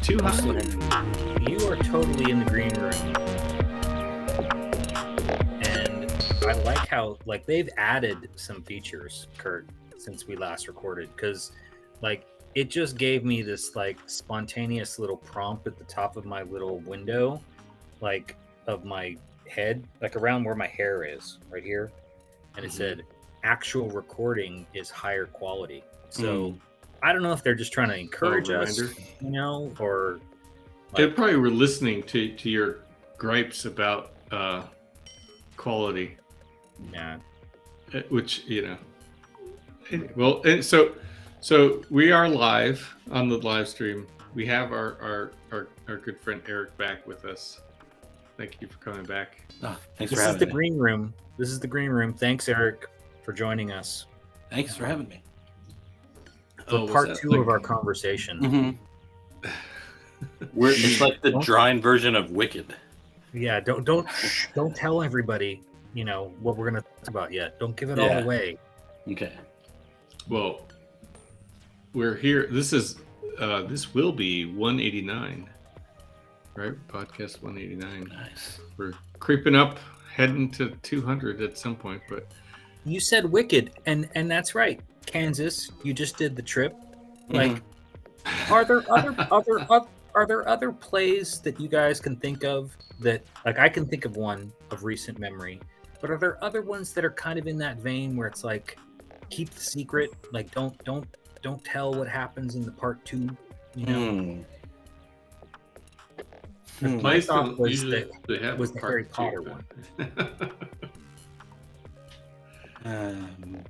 Too I'm still high. here. You are totally in the green room, and I like how like they've added some features, Kurt, since we last recorded. Because like it just gave me this like spontaneous little prompt at the top of my little window, like of my head, like around where my hair is, right here, and it said actual recording is higher quality. So I don't know if they're just trying to encourage us, reminder. or They like, probably were listening to your gripes about quality, yeah. which Well, and so we are live on the live stream. We have our good friend Eric back with us. Thank you for coming back. Oh, thanks This for is having the me. green room. This is the green room. Thanks, Eric, for joining us Thanks for having me. for was part that two like- of our conversation. Mm-hmm. It's like the drawing version of Wicked. Yeah, don't tell everybody, what we're gonna talk about yet. Don't give it all Yeah. away. Okay. Well, we're here. This will be 189, right? Podcast 189. Nice. We're creeping up, heading to 200 at some point, but You said Wicked, and that's right. Kansas, you just did the trip. Like, are there other plays that you guys can think of that, like, I can think of one of recent memory, but are there other ones that are kind of in that vein where it's like, keep the secret, like don't tell what happens in the part two, My thought was usually that they have was a the part Harry two, Potter but- one.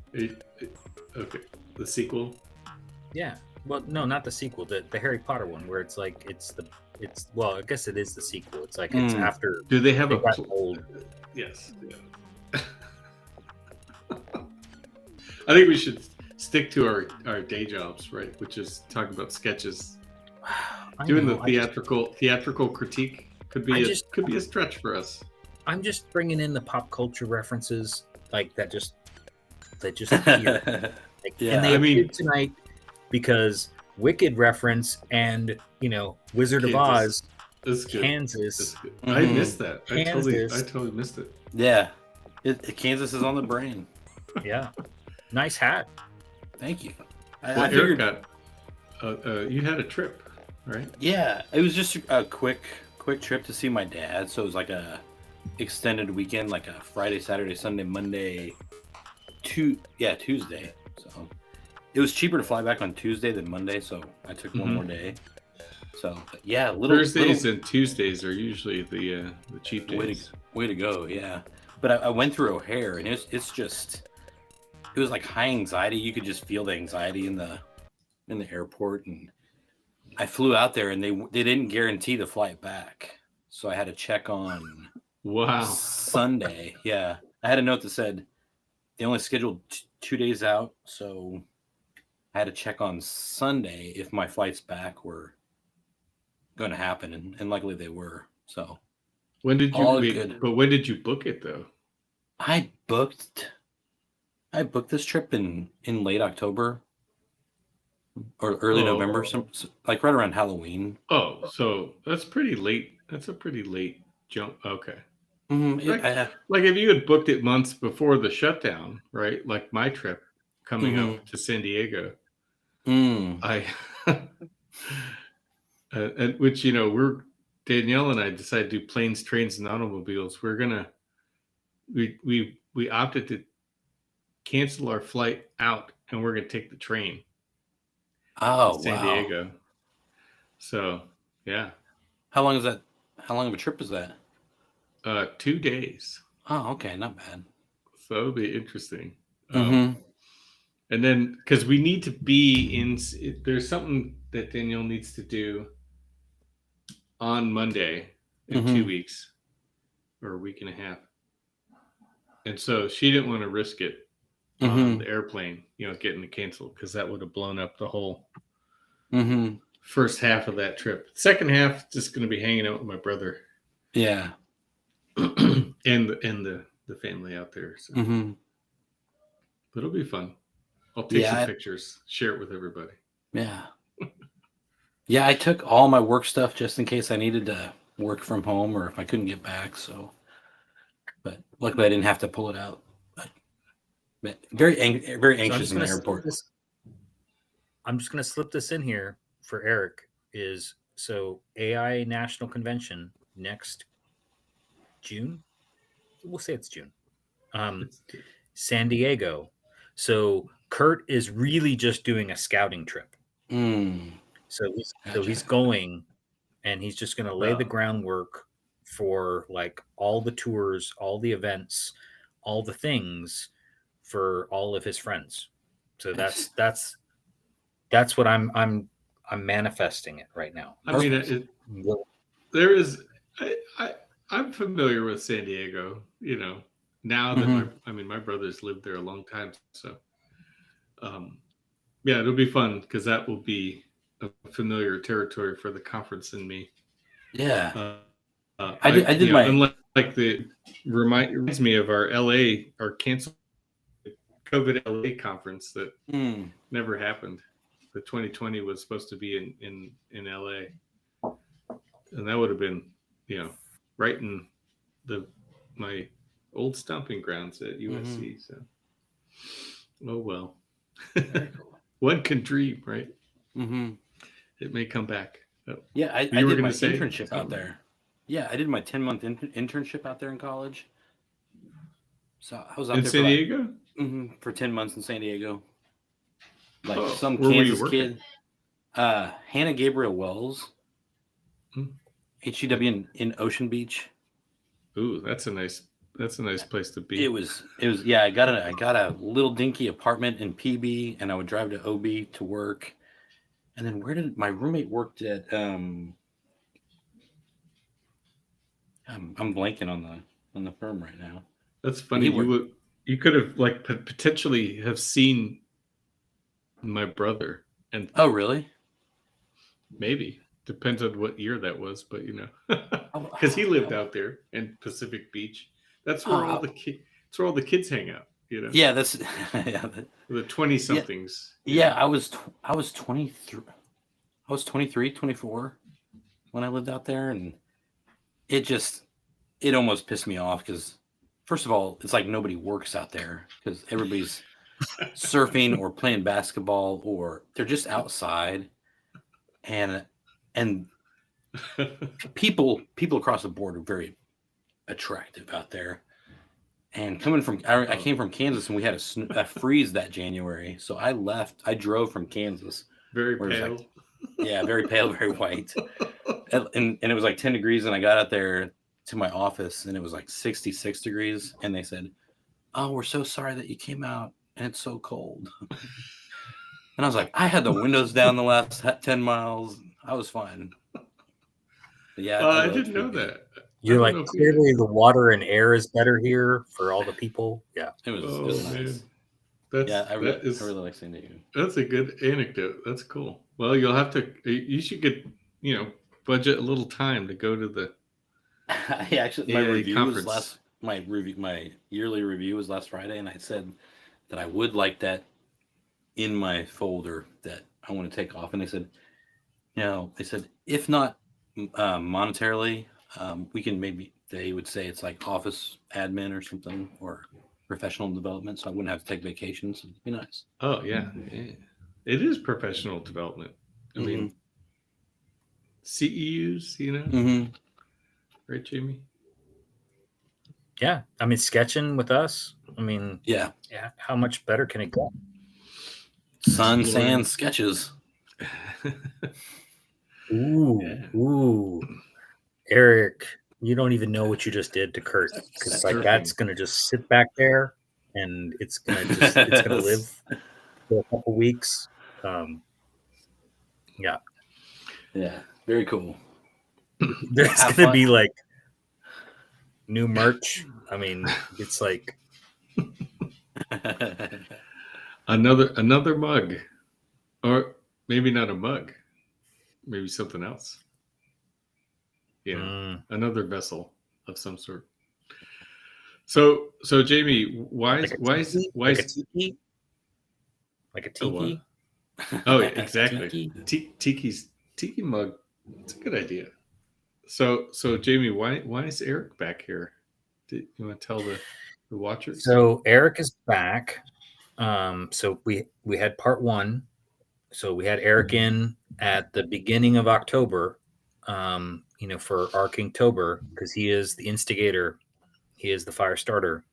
Okay, the sequel. Yeah. Well, no, not the sequel. The Harry Potter one, where it's like well, I guess it is the sequel. It's like it's after Do they have they a got old. Yes. Yeah. I think we should stick to our day jobs, right? Which is talking about sketches. Doing the theatrical critique could be a stretch for us. I'm just bringing in the pop culture references like that just appear. And they appeared tonight because Wicked reference and Wizard of Oz, Kansas. I missed that. I Kansas. totally missed it. Yeah, Kansas is on the brain. Yeah, nice hat. Thank you. Well, I figured Eric you had a trip, right? Yeah, it was just a quick trip to see my dad. So it was like a extended weekend, like a Friday, Saturday, Sunday, Monday, Tuesday. So it was cheaper to fly back on Tuesday than Monday, so I took one more day. So yeah, Thursdays and Tuesdays are usually the cheap days. Way to go, yeah. But I went through O'Hare, and it was like high anxiety. You could just feel the anxiety in the airport, and I flew out there, and they didn't guarantee the flight back, so I had to check on Sunday. Yeah, I had a note that said they only scheduled 2 days out, so I had to check on Sunday if my flights back were going to happen, and luckily they were. So when did you book it though? I booked this trip in late October or early November, like right around Halloween. Oh, so that's pretty late. That's a pretty late jump. Okay. Like if you had booked it months before the shutdown, right? Like my trip coming up to San Diego, I, and which Danielle and I decided to do planes, trains, and automobiles. We opted to cancel our flight out, and we're gonna take the train. To San Diego. So yeah. How long of a trip is that? 2 days. Oh, okay, not bad. So it'll be interesting. And then because we need to be there's something that Danielle needs to do on Monday in 2 weeks or a week and a half. And so she didn't want to risk it on the airplane, getting it canceled, because that would have blown up the whole first half of that trip. Second half, just going to be hanging out with my brother. Yeah. and the family out there. So. But it'll be fun. I'll take some pictures, share it with everybody. Yeah. Yeah, I took all my work stuff just in case I needed to work from home or if I couldn't get back. So, but luckily I didn't have to pull it out. But very So anxious in the airport. I'm just gonna slip this in here for Eric. Is so AI National Convention next June. We'll say it's June. San Diego. So Kurt is really just doing a scouting trip. Mm, So gotcha. he's going, and he's just going to lay the Wow. groundwork for like all the tours, all the events, all the things for all of his friends. So that's what I'm manifesting it right now. I mean, Well, there is. I'm familiar with San Diego. You know, now that my brothers lived there a long time, so yeah, it'll be fun because that will be a familiar territory for the conference and me. Yeah, I did my unlike the reminds me of our canceled COVID LA conference that never happened. The 2020 was supposed to be in LA, and that would have been, right in my old stomping grounds at USC. So, oh well. One can dream, right? It may come back. Yeah, I did my internship out there. Yeah, I did my 10-month internship out there in college. So I was out in there San Diego for 10 months in San Diego. Like some where were you Kansas working? kid. Hannah Gabriel Wells. HEW in Ocean Beach. Ooh, that's a nice place to be. It was yeah, I got a little dinky apartment in PB and I would drive to OB to work. And then where did my roommate worked at I'm blanking on the firm right now. That's funny. You could have like potentially have seen my brother, and oh really? Maybe depends on what year that was, but because he lived out there in Pacific Beach. That's where all the kids hang out. Yeah, that's the 20-somethings. Yeah, I was 23. I was 23, 24 when I lived out there, and it almost pissed me off because, first of all, it's like nobody works out there because everybody's surfing or playing basketball or they're just outside, and people across the board are very attractive out there. And coming from, I came from Kansas and we had a freeze that January, so I left. I drove from Kansas. Very pale. Yeah, very pale, very white. And it was like 10 degrees, and I got out there to my office, and it was like 66 degrees, and they said, "Oh, we're so sorry that you came out, and it's so cold." And I was like, I had the windows down the last 10 miles. I was fine. But yeah, I didn't know that. You're like, clearly the water and air is better here for all the people. Yeah. It was nice. I really like San Diego. That's a good anecdote. That's cool. Well, you should get, budget a little time to go to the my review conference. My yearly review was last Friday, and I said that I would like that in my folder that I want to take off. And they said, if not monetarily, we can they would say it's like office admin or something, or professional development, so I wouldn't have to take vacations. It'd be nice. Oh yeah. It is professional development. I mean, CEUs, right, Jamie? Yeah, I mean, sketching with us. I mean, yeah. How much better can it go? Sun, sand, sketches. Ooh, Eric. You don't even know what you just did to Kurt, because that's gonna just sit back there, and it's gonna live for a couple weeks. Yeah, very cool. There's gonna be like new merch. I mean, it's like another mug, or maybe not a mug, maybe something else. Another vessel of some sort. So Jamie, why is like a tiki? Like a tiki? Oh, yeah, exactly. Tiki's tiki mug. It's a good idea. So Jamie, why is Eric back here? Do you want to tell the watchers? So Eric is back. So we had part 1. So we had Eric in at the beginning of October, for Arkingtober, because he is the instigator. He is the fire starter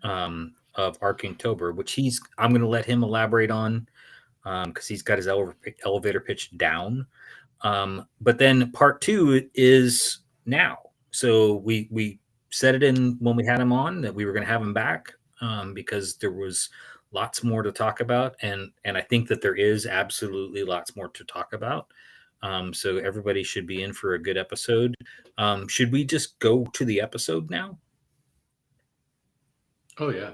of Arkingtober, which I'm going to let him elaborate on because he's got his elevator pitch down. But then part 2 is now. So we set it in when we had him on that we were going to have him back because there was lots more to talk about. And I think that there is absolutely lots more to talk about. So everybody should be in for a good episode. Should we just go to the episode now? Oh yeah.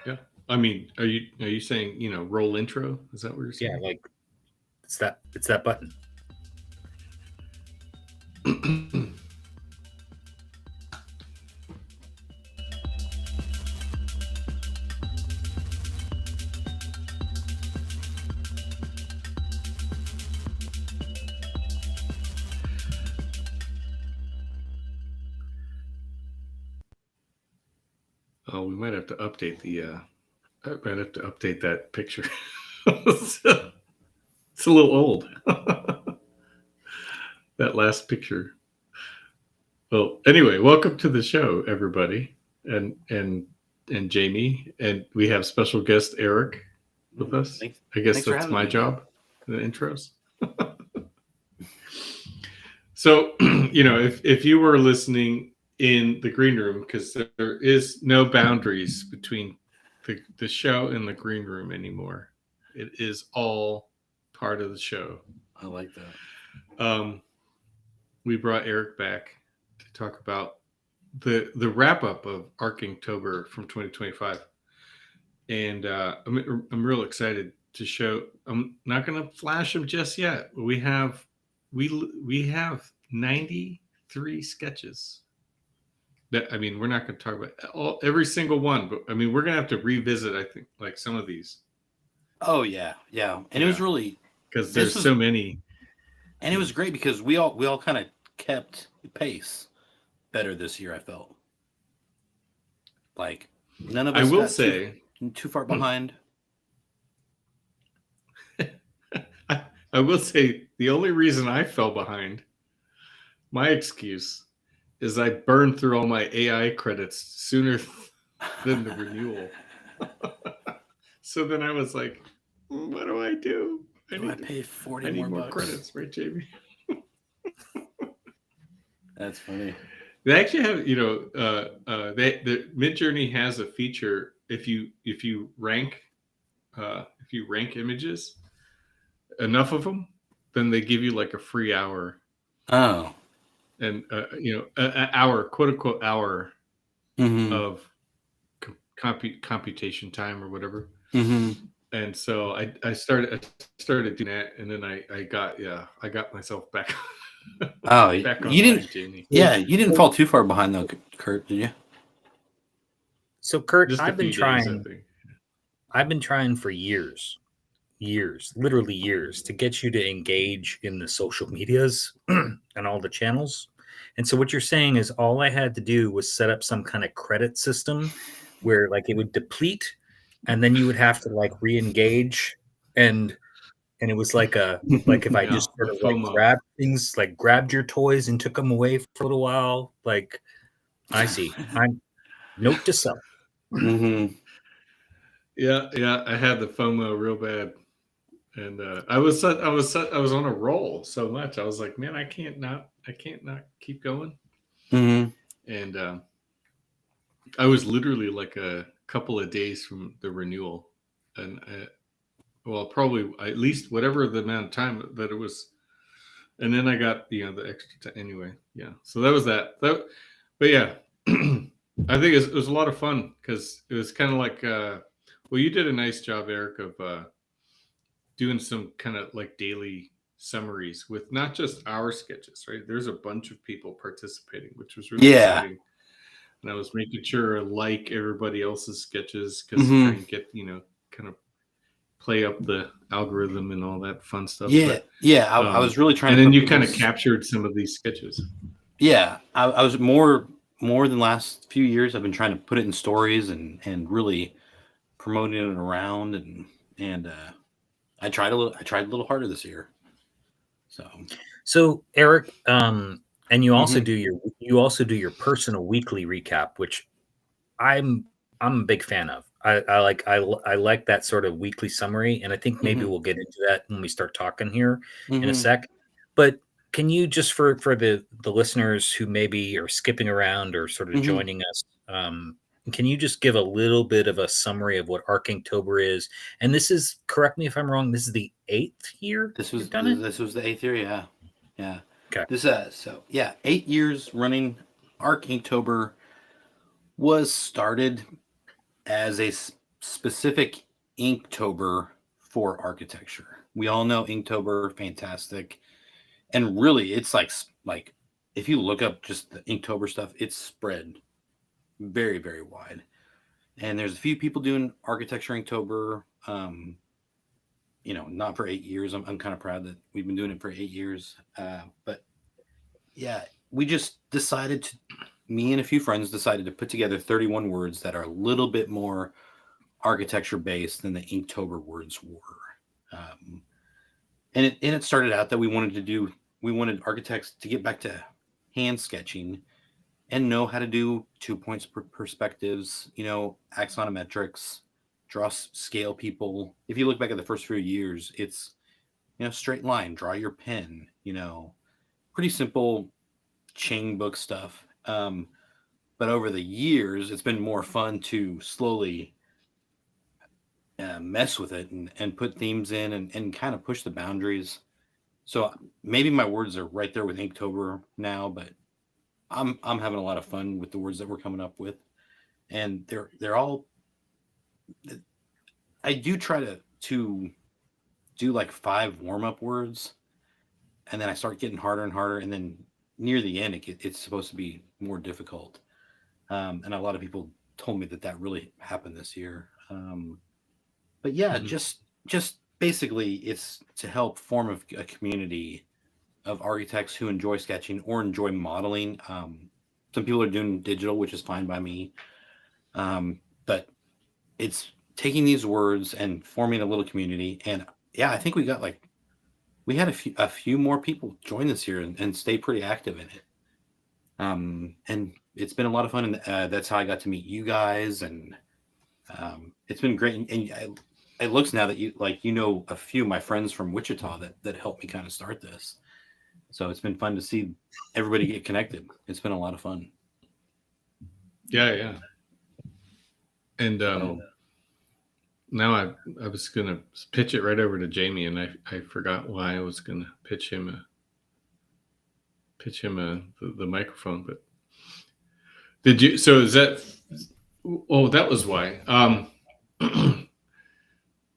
Yeah. I mean, are you saying, roll intro? Is that what you're saying? Yeah, like it's that button. Oh, we might have to update that picture. It's a little old. That last picture. Well, anyway, welcome to the show, everybody, and Jamie, and we have special guest Eric with us. I guess that's my job, the intros. So, if you were listening in the green room, because there is no boundaries between the show and the green room anymore. It is all part of the show. I like that. We brought Eric back to talk about the wrap up of Arkingtober from 2025, and I'm real excited to show. I'm not going to flash them just yet. We have 93 sketches. We're not going to talk about every single one, but we're going to have to revisit, I think, like some of these. Oh yeah. And it was really because there's so many, and it was great because we all kind of kept pace better this year. I felt like none of us. I will say too far behind. I will say the only reason I fell behind, my excuse, is I burned through all my AI credits sooner than the renewal. So then I was like, what do I do? I pay 40 I need more bucks. credits, right, Jamie? That's funny. They actually have, the Midjourney has a feature if you rank images, enough of them, then they give you like a free hour. Oh. And an hour, quote unquote hour of computation time or whatever. And so I started doing that, and then I got myself back. Oh, back you didn't, Jamie. Yeah, you didn't fall too far behind though, Kurt, did you? So Kurt, Just I've been trying for years, literally years, to get you to engage in the social medias and all the channels. And so what you're saying is all I had to do was set up some kind of credit system where like it would deplete and then you would have to like re-engage and it was like if I just sort of like grabbed things, like grabbed your toys and took them away for a little while, like I see. I'm note to self. Yeah, I had the FOMO real bad. And I was on a roll so much. I was like, man, I can't not keep going. And I was literally like a couple of days from the renewal, and probably at least whatever the amount of time that it was. And then I got the extra time anyway. Yeah, so that was that. But yeah, I think it was a lot of fun because it was kind of like, well, you did a nice job, Eric, of doing some kind of like daily summaries with not just our sketches, right? There's a bunch of people participating, which was really exciting. And I was making sure I like everybody else's sketches because trying to get, kind of play up the algorithm and all that fun stuff. Yeah, I was really trying. And to then put you kind of people's- captured some of these sketches. Yeah, I was more than last few years. I've been trying to put it in stories and really promoting it around, and I tried a little harder this year. So Eric, and you also Mhm. do your personal weekly recap, which I'm a big fan of. I like that sort of weekly summary, and I think maybe Mhm. we'll get into that when we start talking here in a Mhm. sec. But can you just for the listeners who maybe are skipping around or sort of Mhm. joining us, can you just give a little bit of a summary of what Arc Inktober is? And this is, correct me if I'm wrong, this is the 8th year This you've was done it. this was the 8th year, yeah. Okay. This 8 years running. Arc Inktober was started as a specific Inktober for architecture. We all know Inktober, fantastic, and really, it's like if you look up just the Inktober stuff, it's spread very, very wide. And there's a few people doing architecture Inktober. Not for 8 years. I'm kind of proud that we've been doing it for 8 years. But yeah, we just decided to, me and a few friends decided to put together 31 words that are a little bit more architecture based than the Inktober words were. And it started out that we wanted architects to get back to hand sketching and know how to do 2 points perspectives, axonometrics, draw scale people. If you look back at the first few years, it's, straight line, draw your pen, pretty simple chain book stuff. But over the years, it's been more fun to slowly mess with it and put themes in and kind of push the boundaries. So maybe my words are right there with Inktober now, but I'm having a lot of fun with the words that we're coming up with, and they're all. I do try to do like 5 warm up words, and then I start getting harder and harder, and then near the end it's supposed to be more difficult. And a lot of people told me that really happened this year. But yeah, Mhm. just basically, it's to help form a community of architects who enjoy sketching or enjoy modeling. Some people are doing digital, which is fine by me. But it's taking these words and forming a little community. And yeah, I think we had a few more people join this year and stay pretty active in it. And it's been a lot of fun, and that's how I got to meet you guys, and it's been great. And it looks now that you a few of my friends from Wichita that helped me kind of start this. So it's been fun to see everybody get connected. It's been a lot of fun. Yeah. And So, now I was gonna pitch it right over to Jamie, and I forgot why I was gonna pitch him the microphone. But did you? So is that? Oh, that was why.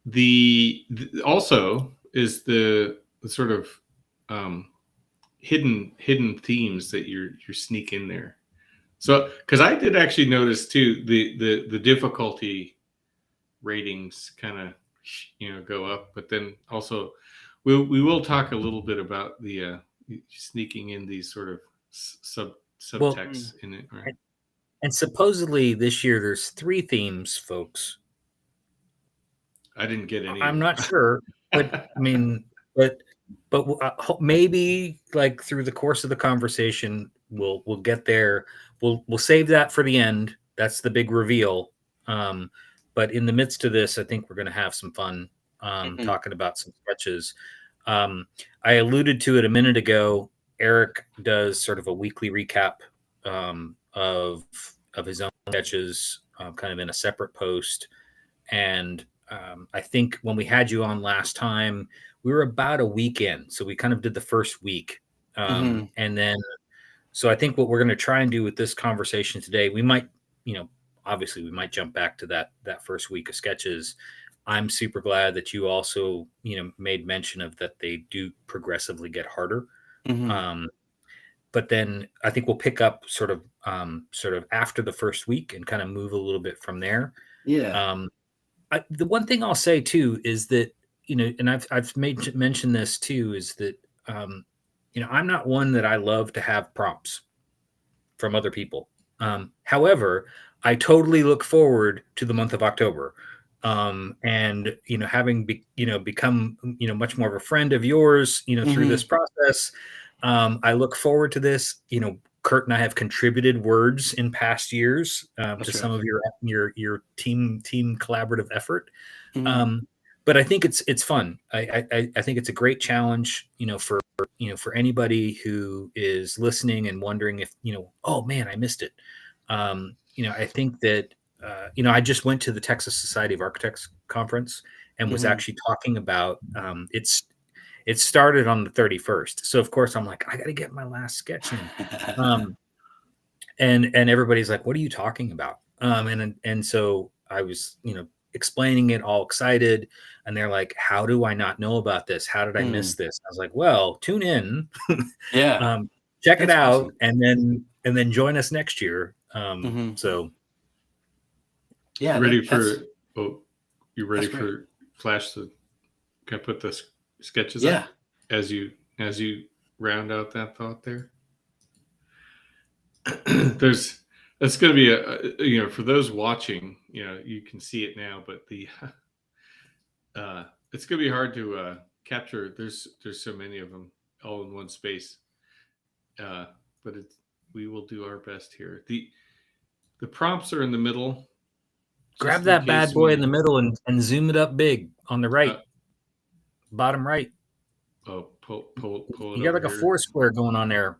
The also is the sort of hidden themes that you're sneak in there. So because I did actually notice too the difficulty ratings kind of go up, but then also we will talk a little bit about the sneaking in these sort of subtexts in it, right? And supposedly this year there's 3 themes, folks. I didn't get any. I'm not sure, but I mean, but maybe like through the course of the conversation, we'll get there. We'll save that for the end. That's the big reveal. But in the midst of this, I think we're going to have some fun talking about some sketches. I alluded to it a minute ago. Eric does sort of a weekly recap of his own sketches, kind of in a separate post. And I think when we had you on last time, we were about a week in. So we kind of did the first week. And then, so I think what we're going to try and do with this conversation today, we might, obviously we might jump back to that first week of sketches. I'm super glad that you also, made mention of that they do progressively get harder. But then I think we'll pick up sort of after the first week and kind of move a little bit from there. yeah. the one thing I'll say too is that, and I've mentioned this too, is that I'm not one that I love to have prompts from other people. However, I totally look forward to the month of October. And having become much more of a friend of yours through this process, I look forward to this. Kurt and I have contributed words in past years to some of your team collaborative effort. But I think it's fun. I think it's a great challenge, for anybody who is listening and wondering if, oh man, I missed it. I think that, I just went to the Texas Society of Architects conference and was actually talking about, it started on the 31st. So of course I'm like, I got to get my last sketch in. And everybody's like, what are you talking about? And so I was, explaining it, all excited. And they're like, how do I not know about this? How did I miss this? I was like, well, tune in, check it out. Awesome. And then join us next year. So yeah, you ready for Flash to kind of put the sketches up as you round out that thought there? That's going to be for those watching, you can see it now, but it's going to be hard to capture. There's so many of them all in one space. But we will do our best here. The prompts are in the middle. Grab that bad boy in the middle and zoom it up big on the right, bottom right. Oh, pull it. You got like a four square going on there.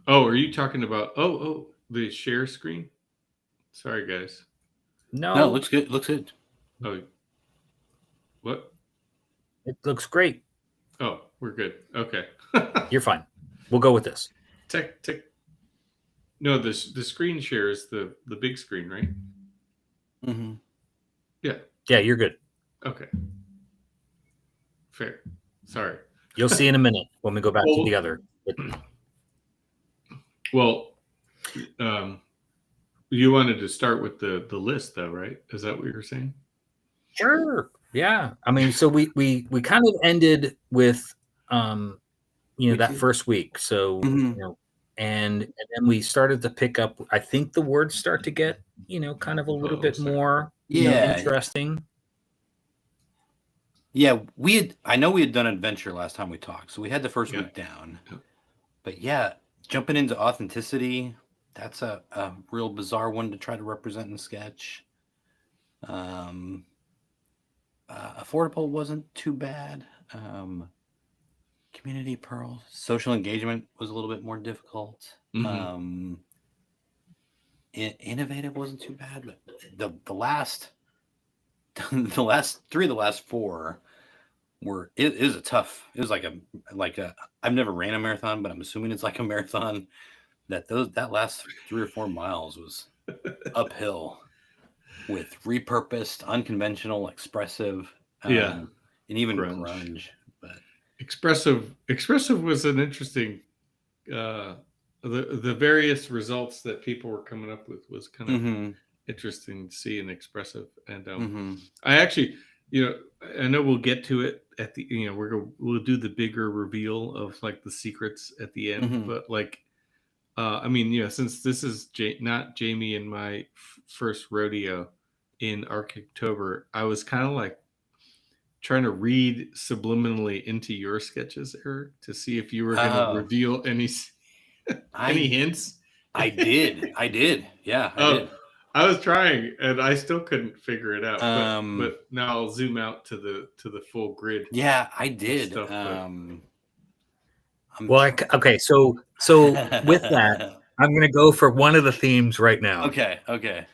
Oh, are you talking about the share screen? Sorry, guys. No, it looks good. Looks good. Oh, what? It looks great. Oh, we're good. Okay. You're fine. We'll go with this. No, the screen share is the big screen, right? Yeah, you're good. Okay, fair. Sorry. You'll see in a minute when we go back to the other. Well, you wanted to start with the list, though, right? Is that what you were saying? Sure. Yeah. I mean, so we kind of ended with that first week. So and then we started to pick up. I think the words start to get kind of a little bit more interesting. Yeah, I know we had done adventure last time we talked, so we had the first week down. But jumping into authenticity, that's a real bizarre one to try to represent in a sketch. Affordable wasn't too bad. Community pearl, social engagement was a little bit more difficult. Innovative wasn't too bad, but the last three of the last four were it was like a I've never ran a marathon, but I'm assuming it's like a marathon. That last 3 or 4 miles was uphill with repurposed, unconventional, expressive, and even grunge. But expressive was an interesting. The various results that people were coming up with was kind of interesting to see and expressive. And I actually, I know we'll get to it at the, we'll do the bigger reveal of like the secrets at the end, but like. I mean, since this is not Jamie and my first rodeo in Archictober, I was kind of like trying to read subliminally into your sketches, Eric, to see if you were going to reveal any hints. I did. Yeah, I did. I was trying, and I still couldn't figure it out. But now I'll zoom out to the full grid. Yeah, I did. So with that, I'm going to go for one of the themes right now. Okay.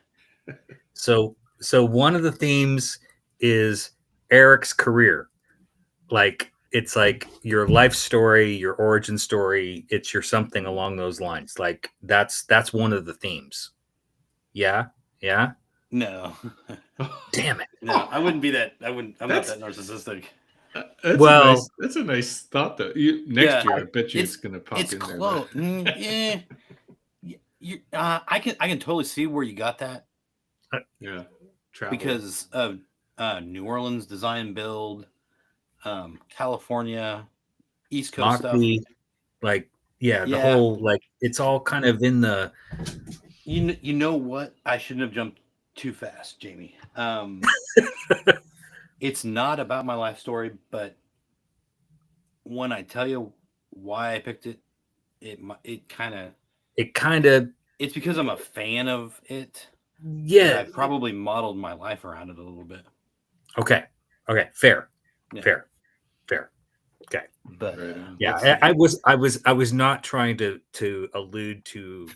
So one of the themes is Eric's career. Like, it's like your life story, your origin story. It's your something along those lines. Like that's one of the themes. Yeah. No. Damn it. No, I wouldn't be that. I'm not that narcissistic. That's a nice thought, though. Next year, I bet you it's going to pop in close. there. I can totally see where you got that Yeah, travel. because of New Orleans design build, California, East Coast stuff. Moxie, like the Yeah. whole like it's all kind of in the. You know what? I shouldn't have jumped too fast, Jamie. It's not about my life story, but when I tell you why I picked it, it kind of it's because I'm a fan of it. Yeah. I probably modeled my life around it a little bit. Okay. Fair. Yeah. Fair. Okay. But yeah, I was not trying to allude to,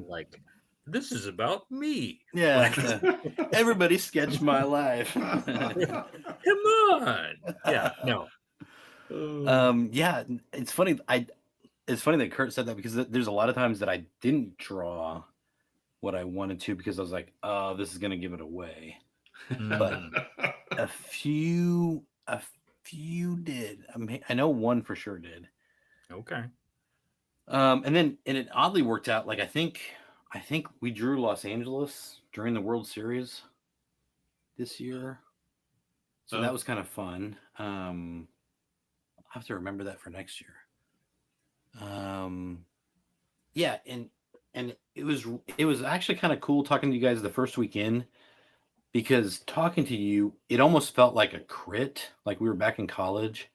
like, this is about me. Yeah. Like, everybody sketch my life. Come on. Yeah. No. Yeah, it's funny. It's funny that Kurt said that because there's a lot of times that I didn't draw what I wanted to because I was like, oh, this is gonna give it away. But a few did. I know one for sure did. Okay. And it oddly worked out. Like I think we drew Los Angeles during the World Series this year, so that was kind of fun. I'll have to remember that for next year. Yeah, and it was actually kind of cool talking to you guys the first weekend because talking to you, it almost felt like a crit, like we were back in college.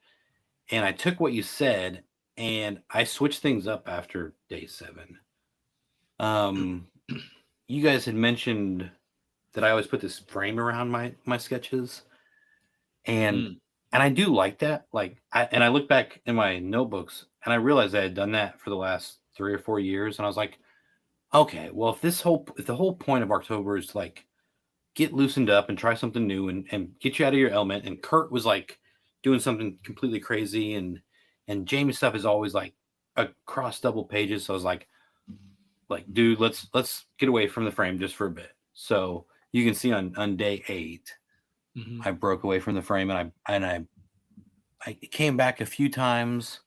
And I took what you said and I switched things up after day 7. You guys had mentioned that I always put this frame around my sketches, and I do like that. Like, I look back in my notebooks and I realized I had done that for the last 3 or 4 years, and I was like, okay, well, if the whole point of October is to like get loosened up and try something new and get you out of your element, and Kurt was like doing something completely crazy, and Jamie's stuff is always like across double pages, so I was like, dude, let's get away from the frame just for a bit. So you can see on day 8, I broke away from the frame and I came back a few times,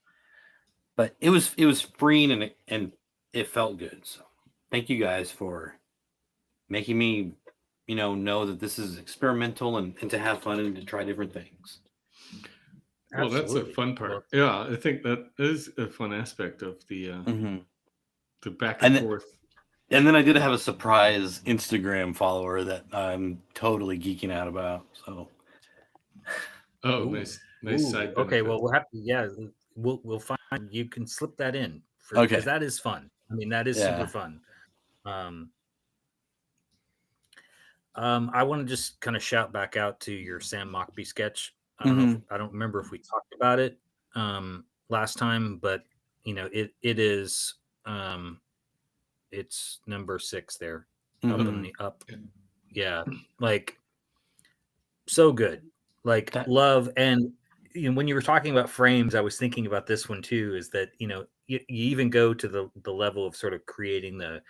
but it was freeing and it felt good. So thank you guys for making me, know that this is experimental and to have fun and to try different things. Well, that's a fun part. Yeah, I think that is a fun aspect of the back and forth. And then I did have a surprise Instagram follower that I'm totally geeking out about. So, nice side benefit. Okay, well, we'll have to. Yeah, we'll find. You can slip that in because that is fun. I mean, that is super fun. I want to just kind of shout back out to your Sam Mockbee sketch. I don't remember if we talked about it last time, but it is it's number 6 there up in the up. Yeah, like so good. Like love. And when you were talking about frames, I was thinking about this one too, is that you even go to the level of sort of creating the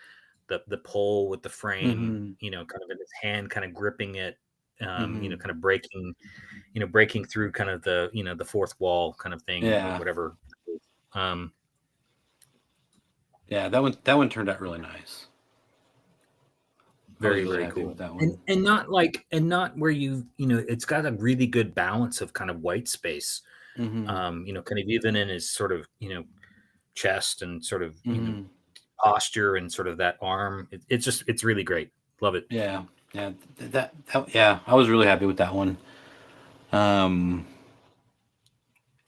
pole with the frame, kind of in his hand, kind of gripping it, kind of breaking through kind of the the fourth wall kind of thing, or whatever. Yeah, that one turned out really nice. Very, very cool. With that one. And not where it's got a really good balance of kind of white space, kind of even in his sort of, chest and sort of, posture and sort of that arm. It's really great. Love it. Yeah. That I was really happy with that one.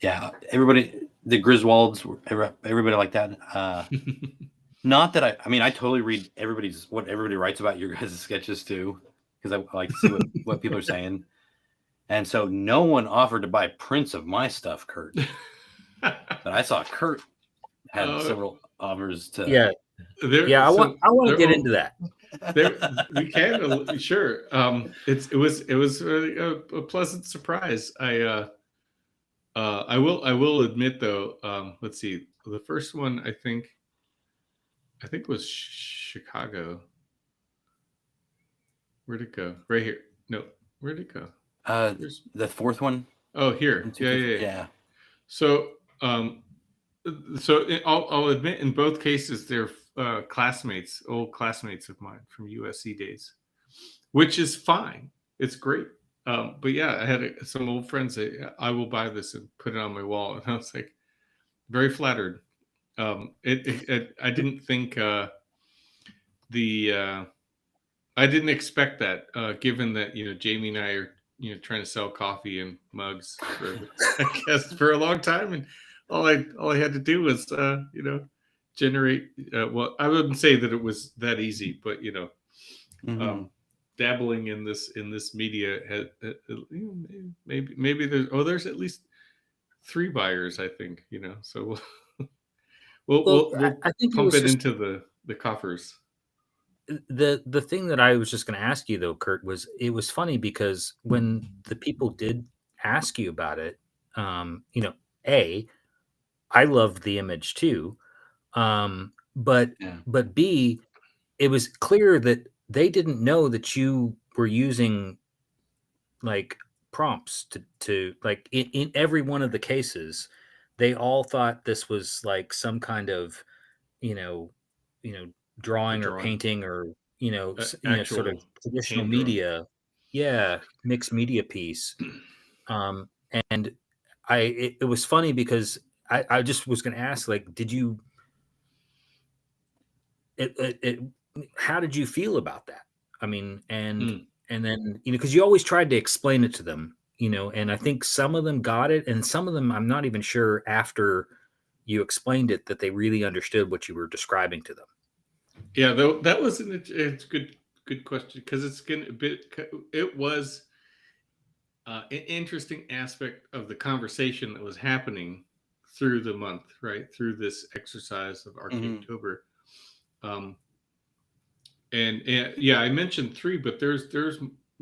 Yeah, everybody, the Griswolds, everybody like that. Not that I totally read what everybody writes about your guys' sketches too, because I like to see what people are saying. And so no one offered to buy prints of my stuff, Kurt. But I saw Kurt had several offers to. Yeah. I want to get into that. We can, sure. It was really a pleasant surprise. I will admit though. Let's see. The first one I think was Chicago. Where'd it go? Right here. No, where'd it go? The fourth one. Oh, here. Yeah. So, I'll admit in both cases they're classmates, old classmates of mine from USC days, which is fine. It's great. But yeah, I had some old friends say, "I will buy this and put it on my wall," and I was like, very flattered. I didn't think I didn't expect that, given that Jamie and I are trying to sell coffee and mugs for I guess for a long time, and all I had to do was generate. Well, I wouldn't say that it was that easy, but dabbling in this media had maybe there's at least 3 buyers, I think. So we'll I think it pump was it just into the coffers. the thing that I was just going to ask you though, Kurt, was it was funny because when the people did ask you about it, A, I loved the image too, but Yeah. B, it was clear that they didn't know that you were using like prompts to like in every one of the cases. They all thought this was like some kind of you know, you know, A drawing or drawing, painting or sort of actual traditional hand drawing. media, yeah, mixed media piece. Um, and it was funny because I just was going to ask, like, did you it how did you feel about that? I mean, and then because you always tried to explain it to them, and I think some of them got it, and some of them I'm not even sure after you explained it that they really understood what you were describing to them. Yeah, though that was it's good question, because it's getting a bit. It was an interesting aspect of the conversation that was happening through the month, right? Through this exercise of Arcade-tober. And yeah, I mentioned 3, but there's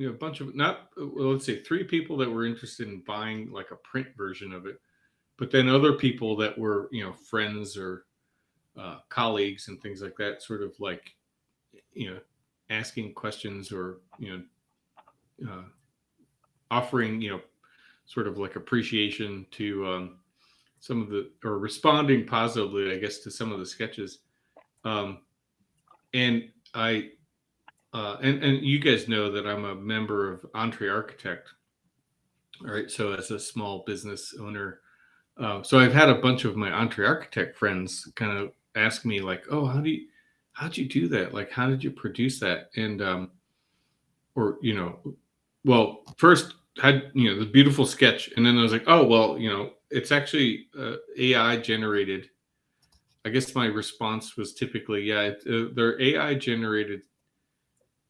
a bunch of let's say 3 people that were interested in buying like a print version of it, but then other people that were friends or colleagues and things like that, sort of like asking questions or offering sort of like appreciation to some of the, or responding positively, I guess, to some of the sketches. And I and you guys know that I'm a member of Entre Architect. All right, so as a small business owner, so I've had a bunch of my Entre Architect friends kind of ask me like, "Oh, how'd you do that? Like, how did you produce that?" And or well, first had the beautiful sketch, and then I was like, "Oh, well, it's actually AI generated." I guess my response was typically, "Yeah, they're AI generated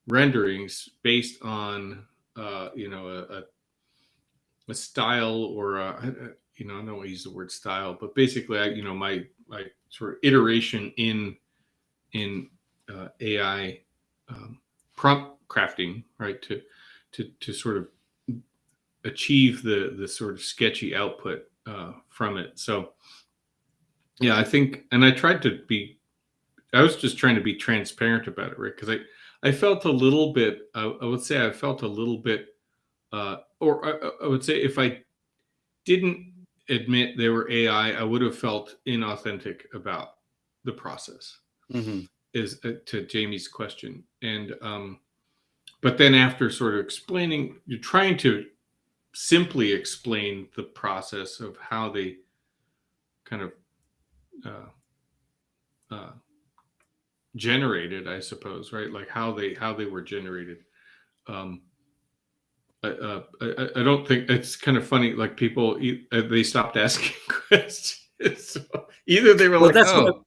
renderings based on a style, or I don't want to use the word style, but basically, my sort of iteration in AI prompt crafting, right, to sort of achieve the sort of sketchy output from it." So yeah, I think, and I was just trying to be transparent about it, right? Because I felt a little bit, I would say I felt a little bit, or I would say if I didn't admit they were AI, I would have felt inauthentic about the process. Is to Jamie's question, and but then after sort of explaining, you're trying to simply explain the process of how they kind of generated, I suppose, right? Like how they were generated. I don't think, it's kind of funny. Like people, they stopped asking questions. So either they were Well, like, that's what. "Oh."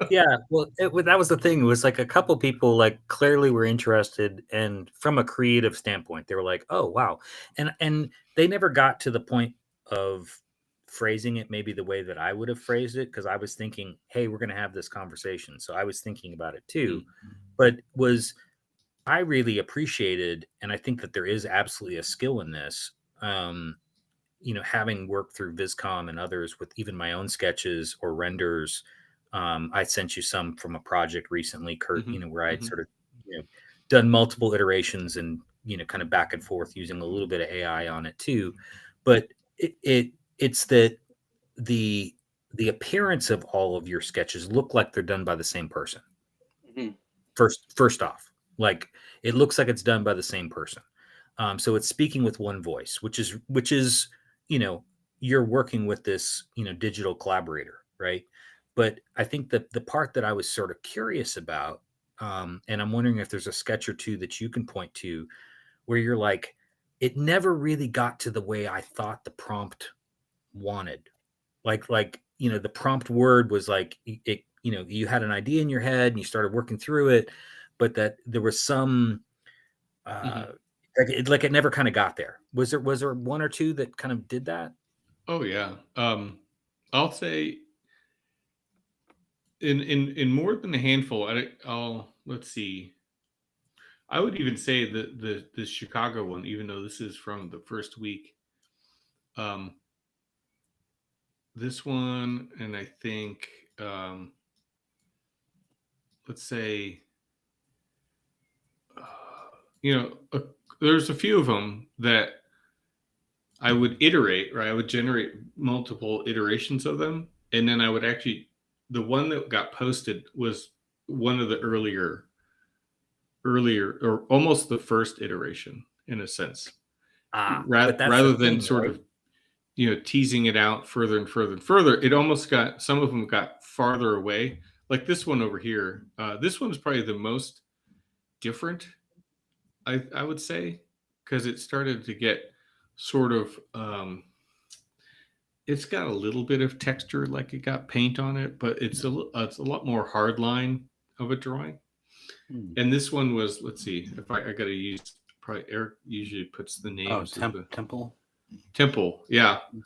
Yeah, well, that was the thing. It was like a couple people like clearly were interested, and from a creative standpoint, they were like, "Oh, wow," and they never got to the point of phrasing it maybe the way that I would have phrased it, because I was thinking, "Hey, we're going to have this conversation," so I was thinking about it too. But I really appreciated, and I think that there is absolutely a skill in this. Having worked through Viscom and others with even my own sketches or renders. I sent you some from a project recently, Kurt, where I'd sort of, done multiple iterations and, kind of back and forth using a little bit of AI on it too. But it's that the the appearance of all of your sketches look like they're done by the same person. Mhm. First off, like it looks like it's done by the same person. So it's speaking with one voice, which is you're working with this digital collaborator, right? But I think that the part that I was sort of curious about, and I'm wondering if there's a sketch or two that you can point to where you're like, it never really got to the way I thought the prompt wanted. Like the prompt word was like it. You had an idea in your head and you started working through it, but that there was some Mhm. like it never kind of got there. Was there one or two that kind of did that? Oh yeah. I'll say in more than a handful. I'll let's see. I would even say the Chicago one, even though this is from the first week. Um, this one, and I think let's say uh, you know there's a few of them that I would iterate, right? I would generate multiple iterations of them, and then I would actually the one that got posted was one of the earlier or almost the first iteration in a sense. But that's the Rather than thing, sort right? of teasing it out further and further and further, it almost got some of them got farther away. Like this one over here. This one's probably the most different, I would say, because it started to get sort of it's got a little bit of texture, like it got paint on it, but it's a lot more hard line of a drawing. Hmm. And this one was, let's see, if I got to use, probably Eric usually puts the Oh, names of the Temple. temple, yeah. Mhm.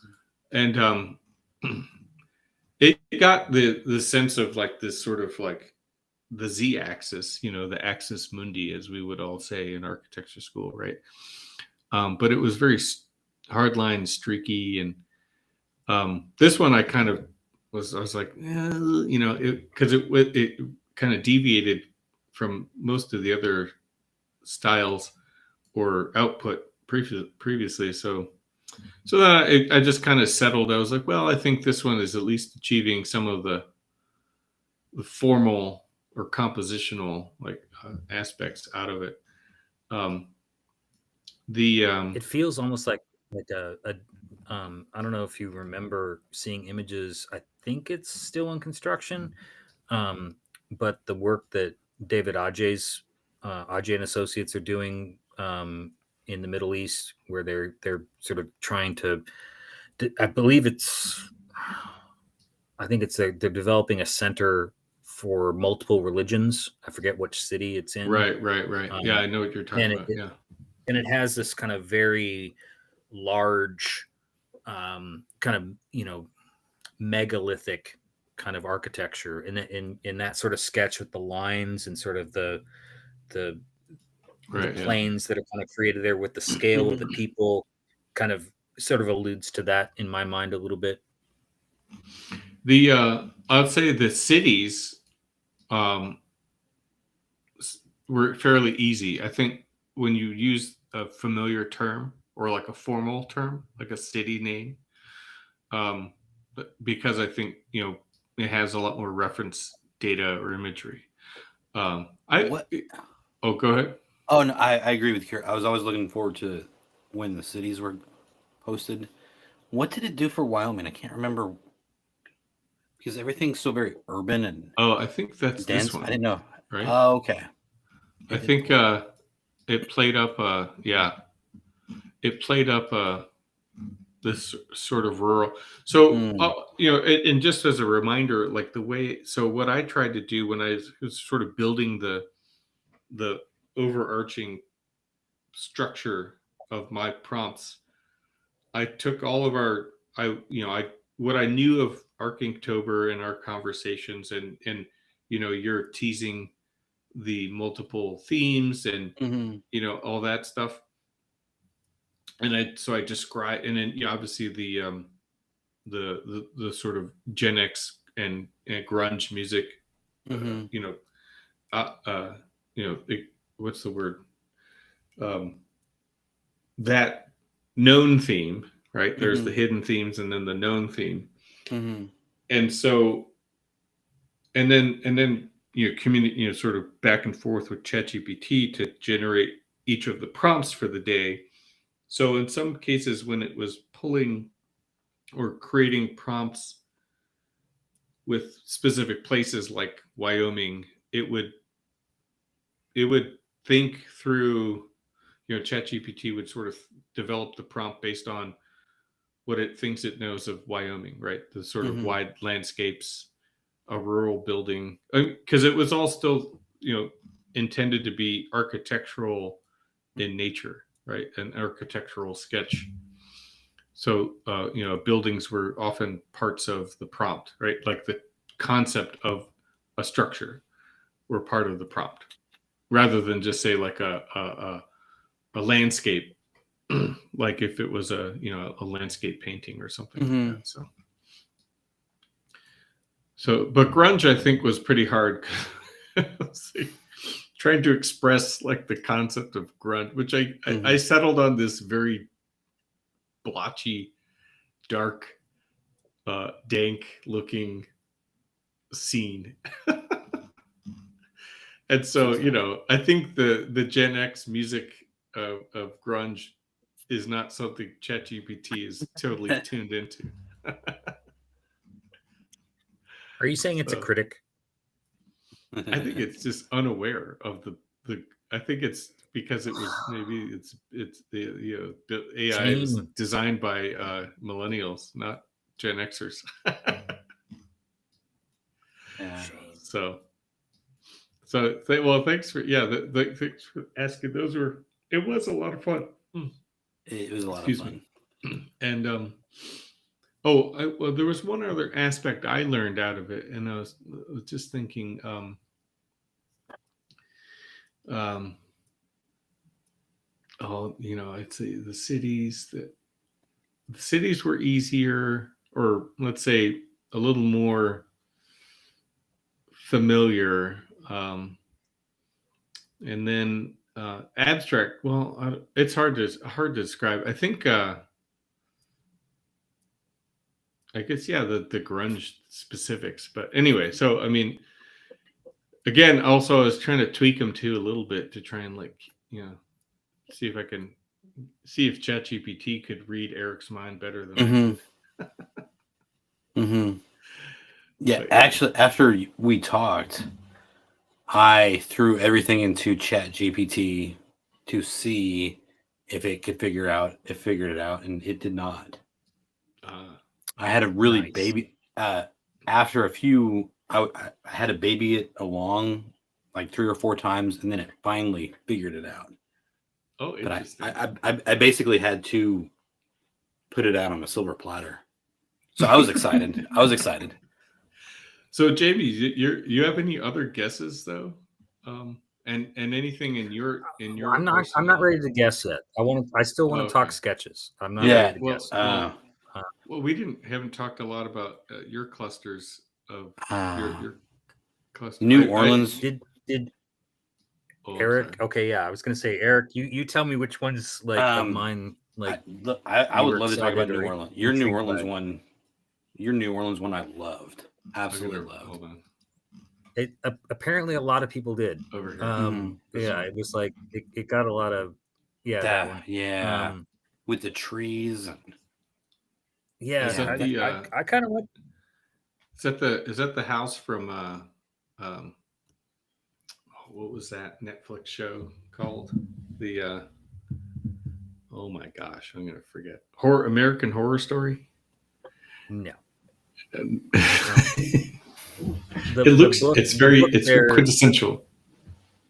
And it got the sense of like this sort of like the Z axis, the axis mundi, as we would all say in architecture school, right? But it was very hard line, streaky, and this one I kind of I was like, because it kind of deviated from most of the other styles or output previously. So then I just kind of settled. I was like, well, I think this one is at least achieving some of the formal or compositional like aspects out of it. Um, the It feels almost like a I don't know if you remember seeing images. I think it's still in construction, um, but the work that David Ajay and Associates are doing in the Middle East, where they're sort of trying to, I believe I think it's they're developing a center for multiple religions. I forget which city it's in, right. Yeah, um, I know what you're talking and about. Yeah. it has this kind of very large, kind of megalithic kind of architecture in that sort of sketch with the lines and sort of the the Right. Yeah. planes that are kind of created there with the scale of the people kind of sort of alludes to that in my mind a little bit. The I'd say the cities um, were fairly easy. I think when you use a familiar term or like a formal term, like a city name, um, because I think it has a lot more reference data or imagery. I What? Oh, go ahead. Oh no, I agree with you. I was always looking forward to when the cities were posted. What did it do for Wyoming? I can't remember because everything's so very urban and Oh, I think that's this dense. I one, didn't know. right? Oh, okay. I It did think pull up. it played up. Yeah, it played up this sort of rural. So Hmm. and just as a reminder, like the way. So what I tried to do when I was sort of building the overarching structure of my prompts, I took all of our I what I knew of Archinctober and our conversations and you're teasing the multiple themes and Hmm. all that stuff. And I described, and then obviously the sort of Gen X and grunge music, uh, Hmm. you know, what's the word? Um, that known theme, right? There's the Hmm. hidden themes and then the known theme. Hmm. and so, and then communicate, sort of back and forth with ChatGPT to generate each of the prompts for the day. So in some cases, when it was pulling or creating prompts with specific places like Wyoming, it would think through, ChatGPT would sort of develop the prompt based on what it thinks it knows of Wyoming, right? The sort of wide landscapes, a rural building, because it was all still, intended to be architectural in nature, right? An architectural sketch. So, buildings were often parts of the prompt, right? Like the concept of a structure were part of the prompt, rather than just say like a landscape, like if it was a landscape painting or something like that. So, but grunge I think was pretty hard. Trying to express like the concept of grunge, which I settled on this very blotchy, dark, dank looking scene. And so, I think the Gen X music of grunge is not something ChatGPT is totally tuned into. Are you saying it's a critic? I think it's just unaware of the. I think it's because it was maybe it's the AI is designed by millennials, not Gen Xers. Yeah. So well, thanks for thanks for asking. It was a lot of fun. It was a lot of fun. And well, there was one other aspect I learned out of it, and I was just thinking, I'd say the cities were easier, or let's say a little more familiar, and then abstract. Well, it's hard to describe. I think. I guess the grunge specifics, but anyway. So I mean, again, also I was trying to tweak them too a little bit to try and see if ChatGPT could read Eric's mind better than I could. Yeah, actually, after we talked, I threw everything into ChatGPT to see if it could figure it out, and it did not. I had a really baby. After a few, I had to baby it along like 3 or 4 times, and then it finally figured it out. Oh, interesting. But I basically had to put it out on a silver platter. So I was excited. So Jamie, you have any other guesses though? And anything in your I'm not ready to guess yet. I still want to talk sketches. I'm not ready to guess. Well, we haven't talked a lot about your clusters of your cluster. New Orleans. Did Eric? Okay, yeah, I was gonna say, Eric, you tell me which one's like of mine. Like, I would love to talk about New Orleans. Your New Orleans one, I loved. Absolutely loved. Hold on. It apparently a lot of people did. Over here. It was like it got a lot of with the trees and I kind of like. Is that the house from what was that Netflix show called? The oh my gosh, I'm gonna forget. American Horror Story? No. It's very quintessential.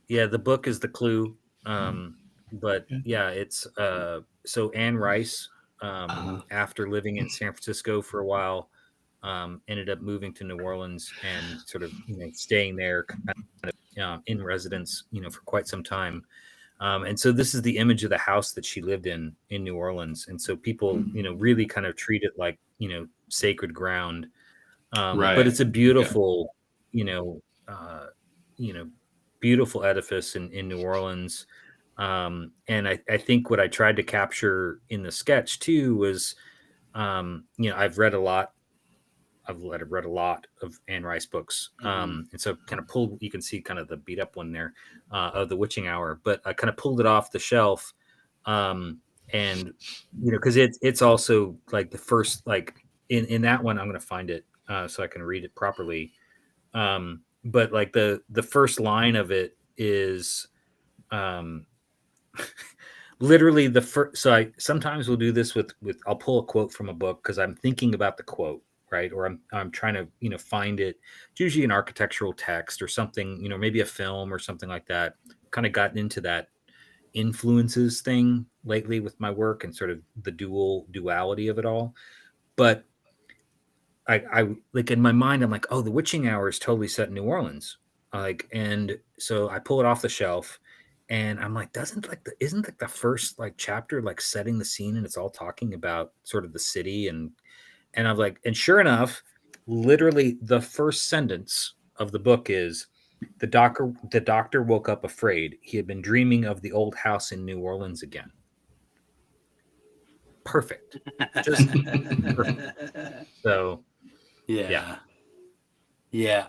Yeah, the book is the clue. But yeah, it's so Anne Rice, after living in San Francisco for a while, ended up moving to New Orleans and sort of staying there kind of, in residence for quite some time. And so this is the image of the house that she lived in New Orleans. And so people really kind of treat it like sacred ground. Right. But it's a beautiful beautiful edifice in New Orleans. And I think what I tried to capture in the sketch too was, I've read a lot I've read a lot of Anne Rice books, and so kind of pulled. You can see kind of the beat up one there of The Witching Hour, but I kind of pulled it off the shelf, and because it's also like the first like in that one I'm going to find it so I can read it properly. But like the first line of it is literally the first. So I sometimes will do this with I'll pull a quote from a book because I'm thinking about the quote, right? Or I'm trying to find it. It's usually an architectural text or something, maybe a film or something like that. Kind of gotten into that influences thing lately with my work and sort of the duality of it all. But I like in my mind, I'm like, oh, The Witching Hour is totally set in New Orleans. And so I pull it off the shelf and I'm like, isn't like the first like chapter like setting the scene and it's all talking about sort of the city and I'm like, and sure enough, literally the first sentence of the book is the doctor woke up afraid. He had been dreaming of the old house in New Orleans again. Perfect. Just perfect. So yeah.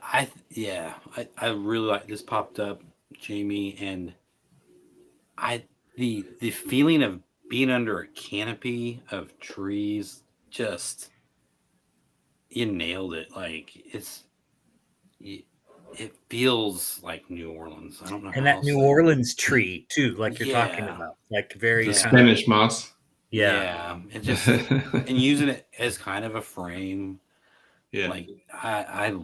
I really like this popped up, Jamie, and the feeling of being under a canopy of trees, just you nailed it. Like it feels like New Orleans. I don't know. And how that else New to- Orleans tree too, like you're talking about, like very The kind Spanish moss. Yeah, it just and using it as kind of a frame. Yeah. Like I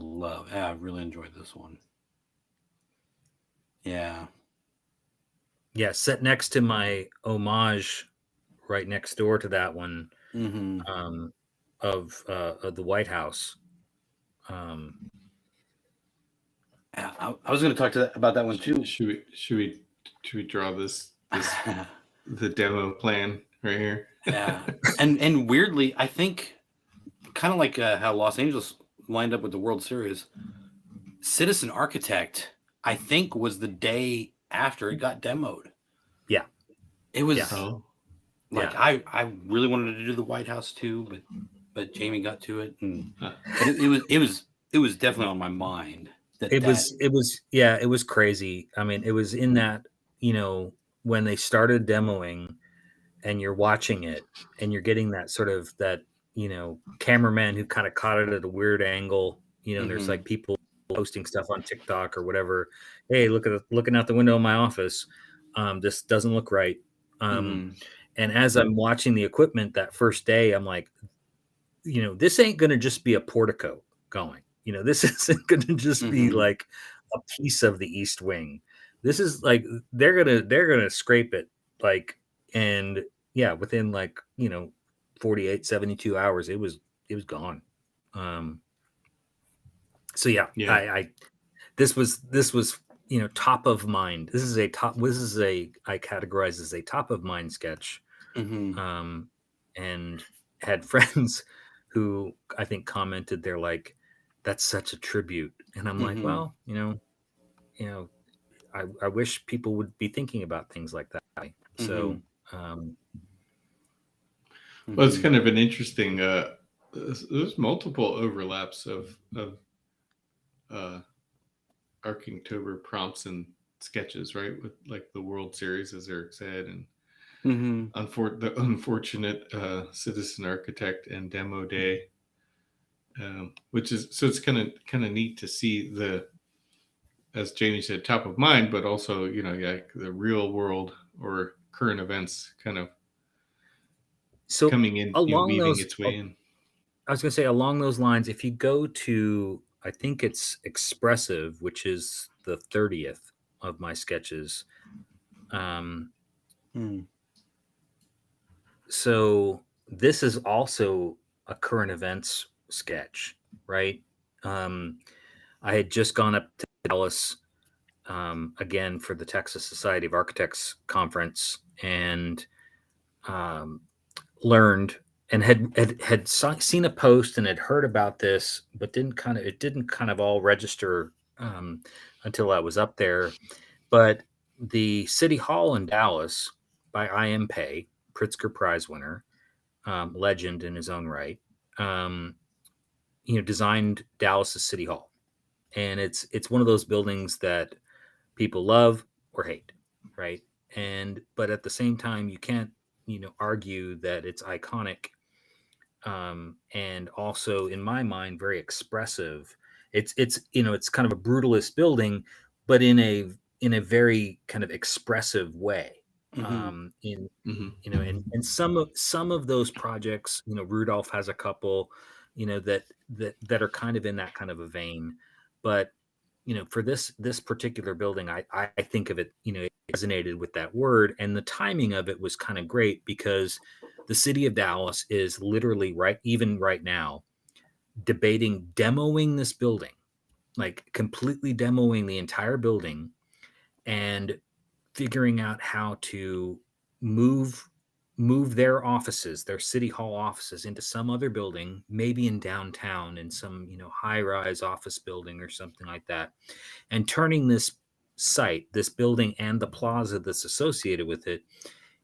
really enjoyed this one. Yeah. set next to my homage right next door to that one of the White House. I was going to talk about that one too. Should we draw this the demo plan right here? Yeah, and weirdly, I think kind of like how Los Angeles lined up with the World Series, Citizen Architect, I think, was the day after it got demoed. Yeah, it was like I really wanted to do the White House too, but Jamie got to it, and but it was definitely on my mind. It was crazy. I mean, it was in that when they started demoing, and you're watching it, and you're getting that sort of that cameraman who kind of caught it at a weird angle. There's like people posting stuff on TikTok or whatever. Hey, looking out the window of my office. This doesn't look right. And as I'm watching the equipment that first day, I'm like, this ain't going to just be a portico going. This isn't going to just be like a piece of the East Wing. This is like they're gonna scrape it like, and within like 48, 72 hours it was gone. So I this was top of mind. This is I categorize as a top of mind sketch. And had friends who I think commented, they're like, that's such a tribute. And I'm like, well, I wish people would be thinking about things like that. So, well, it's kind of an interesting, there's multiple overlaps of Archingtober prompts and sketches, right? With like the World Series, as Eric said, and the unfortunate Citizen Architect and Demo Day, which is so it's kind of neat to see the, as Jamie said, top of mind, but also the real world or current events kind of coming in, weaving its way in. I was going to say along those lines, if you go to, I think it's Expressive, which is the 30th of my sketches. So this is also a current events sketch, right? I had just gone up to Dallas again for the Texas Society of Architects conference, and learned and had seen a post and had heard about this, but it didn't kind of all register until I was up there. But the City Hall in Dallas by I.M. Pei, Pritzker Prize winner, legend in his own right, designed Dallas's City Hall, and it's one of those buildings that people love or hate, right? But at the same time, you can't argue that it's iconic, and also in my mind very expressive. It's kind of a brutalist building, but in a very kind of expressive way. In and some of those projects, Rudolph has a couple, that are kind of in that kind of a vein, but for this particular building, I think of it, it resonated with that word, and the timing of it was kind of great because the city of Dallas is literally even right now, debating demoing this building, like completely demoing the entire building and figuring out how to move their offices, their city hall offices, into some other building, maybe in downtown, in some high-rise office building or something like that, and turning this site, this building, and the plaza that's associated with it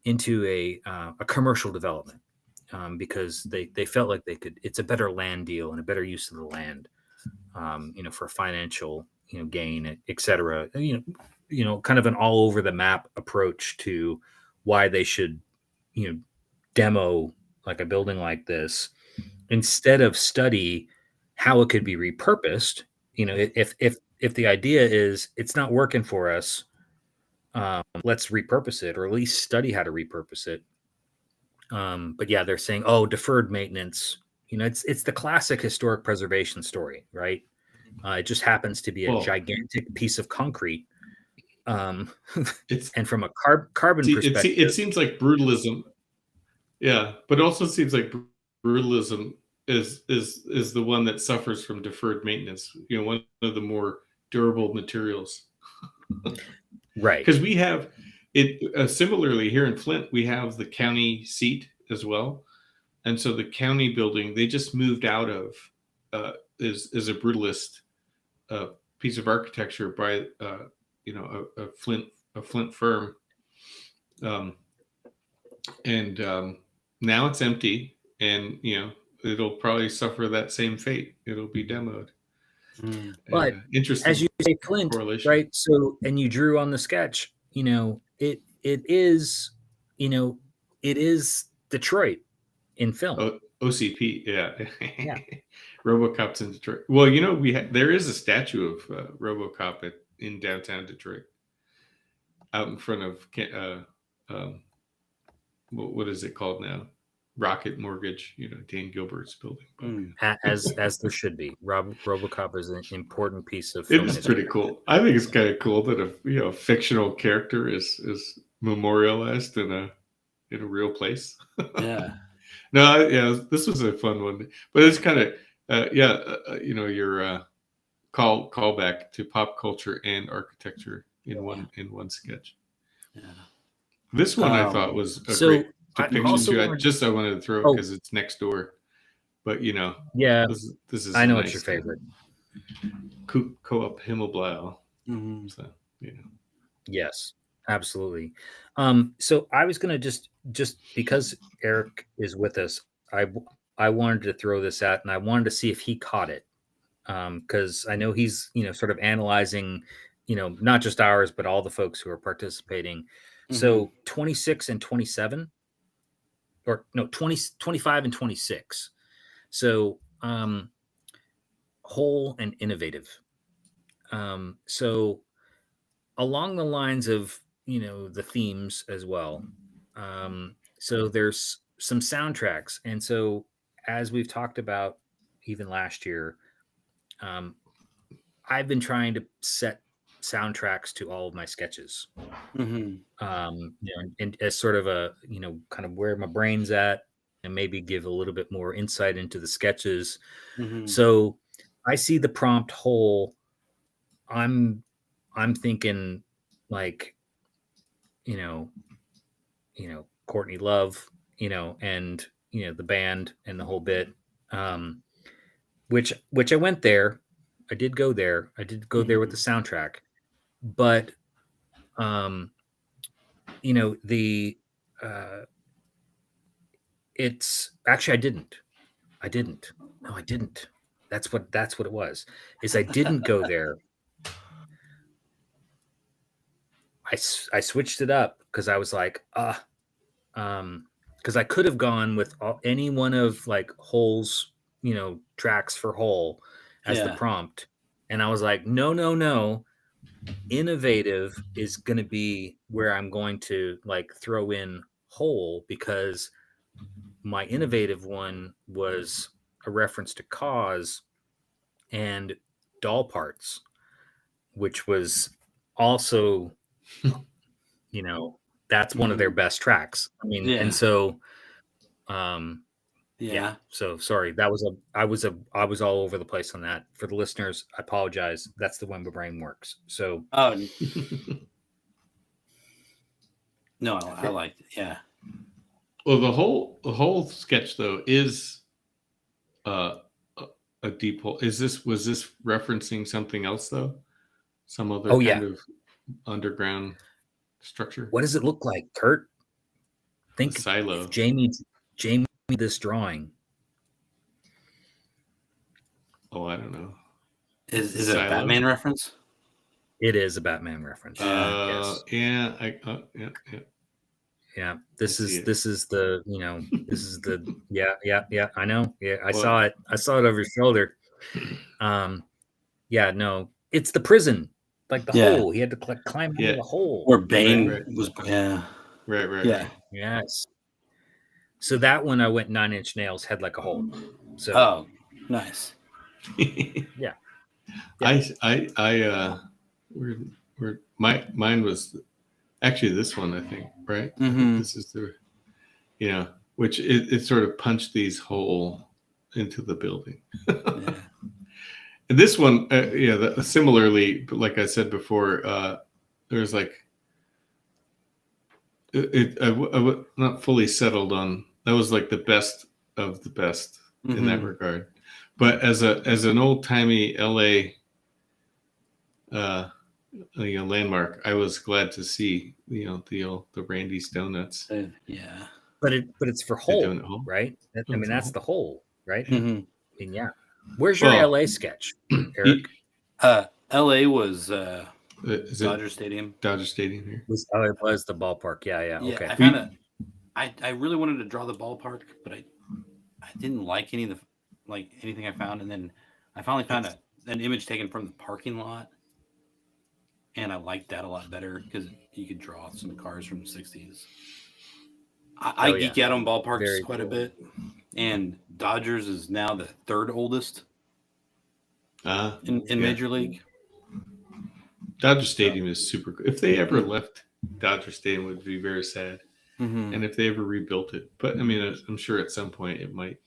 into a commercial development, because they felt like it's a better land deal and a better use of the land, for financial gain, etc. Kind of an all over the map approach to why they should demo like a building like this instead of study how it could be repurposed. If the idea is it's not working for us, let's repurpose it, or at least study how to repurpose it. But yeah, they're saying, oh, deferred maintenance. It's the classic historic preservation story, right? It just happens to be a gigantic piece of concrete. It's and from a carbon perspective, it seems like brutalism. Yeah, but it also seems like brutalism is the one that suffers from deferred maintenance. One of the more durable materials. Right. Because we have it similarly here in Flint, we have the county seat as well. And so the county building they just moved out of is a brutalist piece of architecture by a Flint firm. Now it's empty, and it'll probably suffer that same fate. It'll be demoed. But interesting, as you say, Flint, right? So, and you drew on the sketch. It is Detroit in film. OCP, yeah. RoboCop's in Detroit. Well, there is a statue of RoboCop in downtown Detroit, out in front of what is it called now? Rocket Mortgage, Dan Gilbert's building. As there should be. RoboCop is an important piece of film. It is pretty cool. I think it's kind of cool that a fictional character is memorialized in a real place. Yeah. No, this was a fun one, but it's kind of your call back to pop culture and architecture in one sketch. Yeah. This one I thought was a great depiction too. I wanted to throw it because it's next door, but yeah, this is. I know it's your favorite. Coop Himmelblau. Mm-hmm. So yes, absolutely. So I was gonna just because Eric is with us, I wanted to throw this out, and I wanted to see if he caught it, because I know he's sort of analyzing, not just ours but all the folks who are participating. Mm-hmm. So 26 and 27, or no, 25 and 26. So whole and innovative. So along the lines of the themes as well. So there's some soundtracks, and so as we've talked about even last year, I've been trying to set soundtracks to all of my sketches. Mm-hmm. And as sort of a kind of where my brain's at, and maybe give a little bit more insight into the sketches. Mm-hmm. So I see the prompt whole. I'm thinking like Courtney Love, and the band and the whole bit, which I went there. I did go there. I did go there with the soundtrack, but it's actually I didn't. No, I didn't. That's what it was. Is I didn't go there. I switched it up because I was like, because I could have gone with any one of like Hole's, tracks for Hole as the Yeah. prompt, and I was like, no. Innovative is going to be where I'm going to like throw in Hole, because my innovative one was a reference to Cause and Doll Parts, which was also, that's one of their best tracks. I mean, Yeah. and so, yeah. Yeah. So sorry, I was all over the place on that. For the listeners, I apologize. That's the way my brain works. So, Oh no, I liked it. Yeah. Well, the whole sketch though is a deep hole. Was this referencing something else though? Some other Oh, yeah. kind of underground structure? What does it look like, Kurt? Think A silo. if Jamie this drawing. Oh, I don't know. Is it a Silo? Batman reference? It is a Batman reference. Yes. Yeah, yeah. Yeah. This I is see it. this is the this is the yeah. I know. Yeah, I Well- saw it. I saw it over your shoulder. Yeah, no, it's the prison, like the Yeah. hole. He had to climb out Yeah. of the hole. Or Bane Right. was. Yeah. Right. Yeah. Yes. So that one I went 9 Inch Nails, head like a hole. So Oh, nice. Yeah. Mine was actually this one, I think, right? Mhm. This is the, which it sort of punched these hole into the building. Yeah. And this one, similarly, but like I said before, there's like, I not fully settled on, that was like the best of the best in that regard. But as an old timey LA, landmark, I was glad to see the Randy's Donuts. Yeah. but it's for The hole, donut hole. right? I It's mean, a that's hole. the hole, right? Mhm. And yeah. Where's your Well, LA sketch, Eric? LA was Is it Dodger Stadium. Dodger Stadium here? It was the ballpark. Yeah. Yeah, Okay. I really wanted to draw the ballpark, but I didn't like anything I found, and then I finally found an image taken from the parking lot, and I liked that a lot better because you could draw some cars from the 60s. I geek out on ballparks Very quite a cool. bit, and Dodgers is now the third oldest in Yeah. Major League. Dodger Stadium is super cool. If they ever left Dodger Stadium, it would be very sad. Mm-hmm. And if they ever rebuilt it, but I mean, I'm sure at some point it might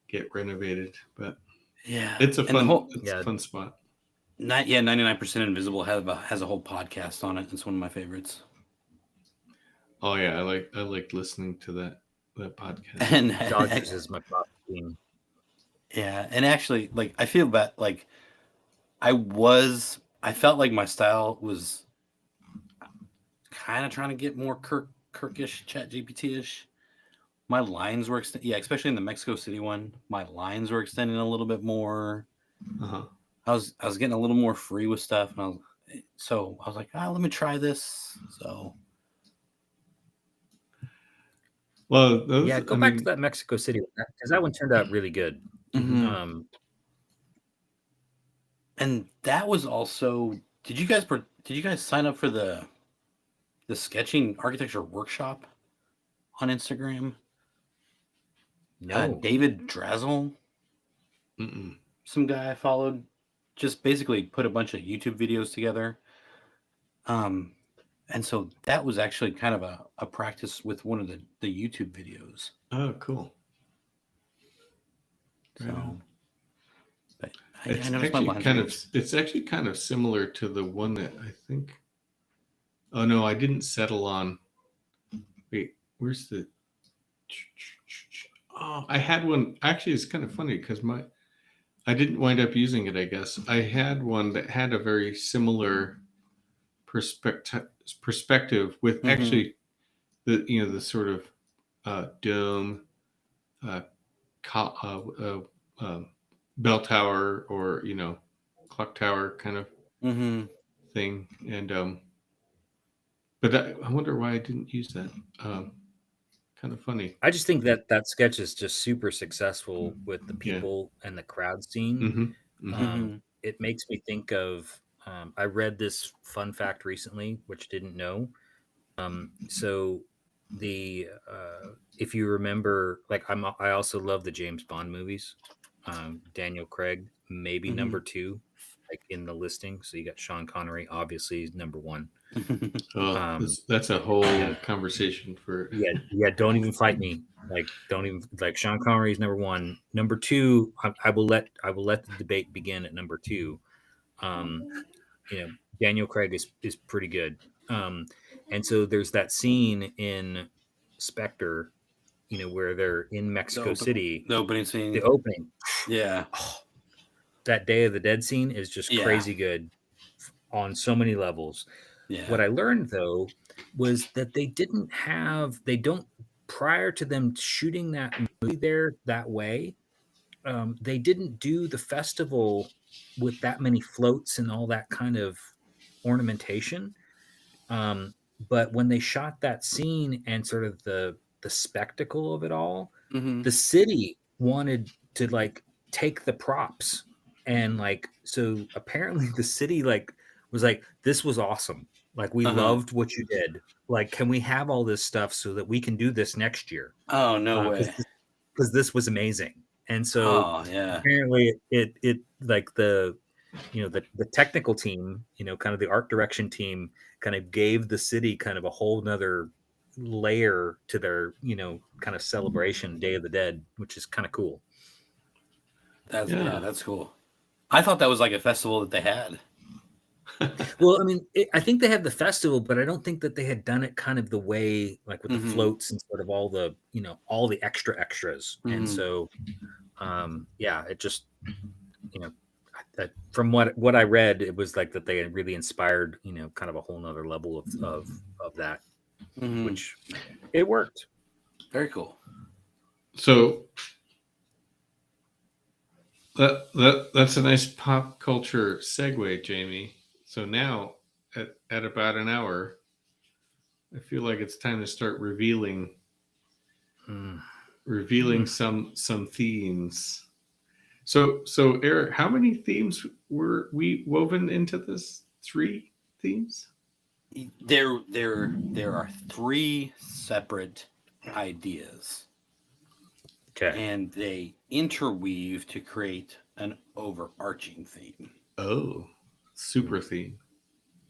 get renovated. But Yeah, it's a And the fun, whole- fun spot. 99% Invisible has a whole podcast on it. It's one of my favorites. Oh yeah, I like listening to that podcast. And Dodgers is my top team. yeah, and actually, like I feel bad. Like I felt like my style was kind of trying to get more Kirkish, ChatGPT-ish. My lines were especially in the Mexico City one. My lines were extending a little bit more. Uh-huh. I was getting a little more free with stuff, and I was like, let me try this. So Well, Go back to that Mexico City, because that one turned out really good. and that was also. Did you guys sign up for the sketching architecture workshop on Instagram? No. David Drazel, some guy I followed, just basically put a bunch of YouTube videos together. And so that was actually kind of a practice with one of the YouTube videos. Oh, cool. So, but I It's noticed my actually lines. it's actually kind of similar to the one that I think. Oh no, I didn't settle on. Wait, where's the? Oh, I had one. Actually, it's kind of funny because I didn't wind up using it. I guess I had one that had a very similar perspective with actually the sort of dome, bell tower or clock tower kind of Mm-hmm. thing. And but I wonder why I didn't use that. Kind of funny. I just think that sketch is just super successful with the Yeah. people and the crowd scene. Mm-hmm. Mm-hmm. It makes me think of. I read this fun fact recently, which didn't know. So the if you remember, like I also love the James Bond movies. Daniel Craig, maybe number two, like in the listing. So you got Sean Connery, obviously number one. Oh, that's a whole conversation for. Yeah. Don't even fight me. Don't even like Sean Connery is number one. Number two, I will let the debate begin at number two. Daniel Craig is pretty good. And so there's that scene in Spectre, where they're in Mexico City. The opening scene. The opening. Yeah. That Day of the Dead scene is just Yeah. crazy good on so many levels. Yeah. What I learned though was that they don't prior to them shooting that movie there that way, they didn't do the festival with that many floats and all that kind of ornamentation. But when they shot that scene and sort of the spectacle of it all, the city wanted to like take the props and like, so apparently the city like was like, this was awesome. Like we loved what you did. Like, can we have all this stuff so that we can do this next year? Oh, no way. Because this was amazing. And so apparently it like the technical team, kind of the art direction team kind of gave the city kind of a whole nother layer to their, kind of celebration Day of the Dead, which is kind of cool. That's cool. I thought that was like a festival that they had. Well, I mean, I think they had the festival, but I don't think that they had done it kind of the way, like with the floats and sort of all the, all the extras. And so, it just, from what I read, it was like that they had really inspired, kind of a whole nother level of that, which it worked. Very cool. So that's a nice pop culture segue, Jamie. So now at about an hour, I feel like it's time to start revealing some themes. So Eric, how many themes were we woven into this? 3 themes? There are 3 separate ideas. Okay. And they interweave to create an overarching theme. Oh, super theme.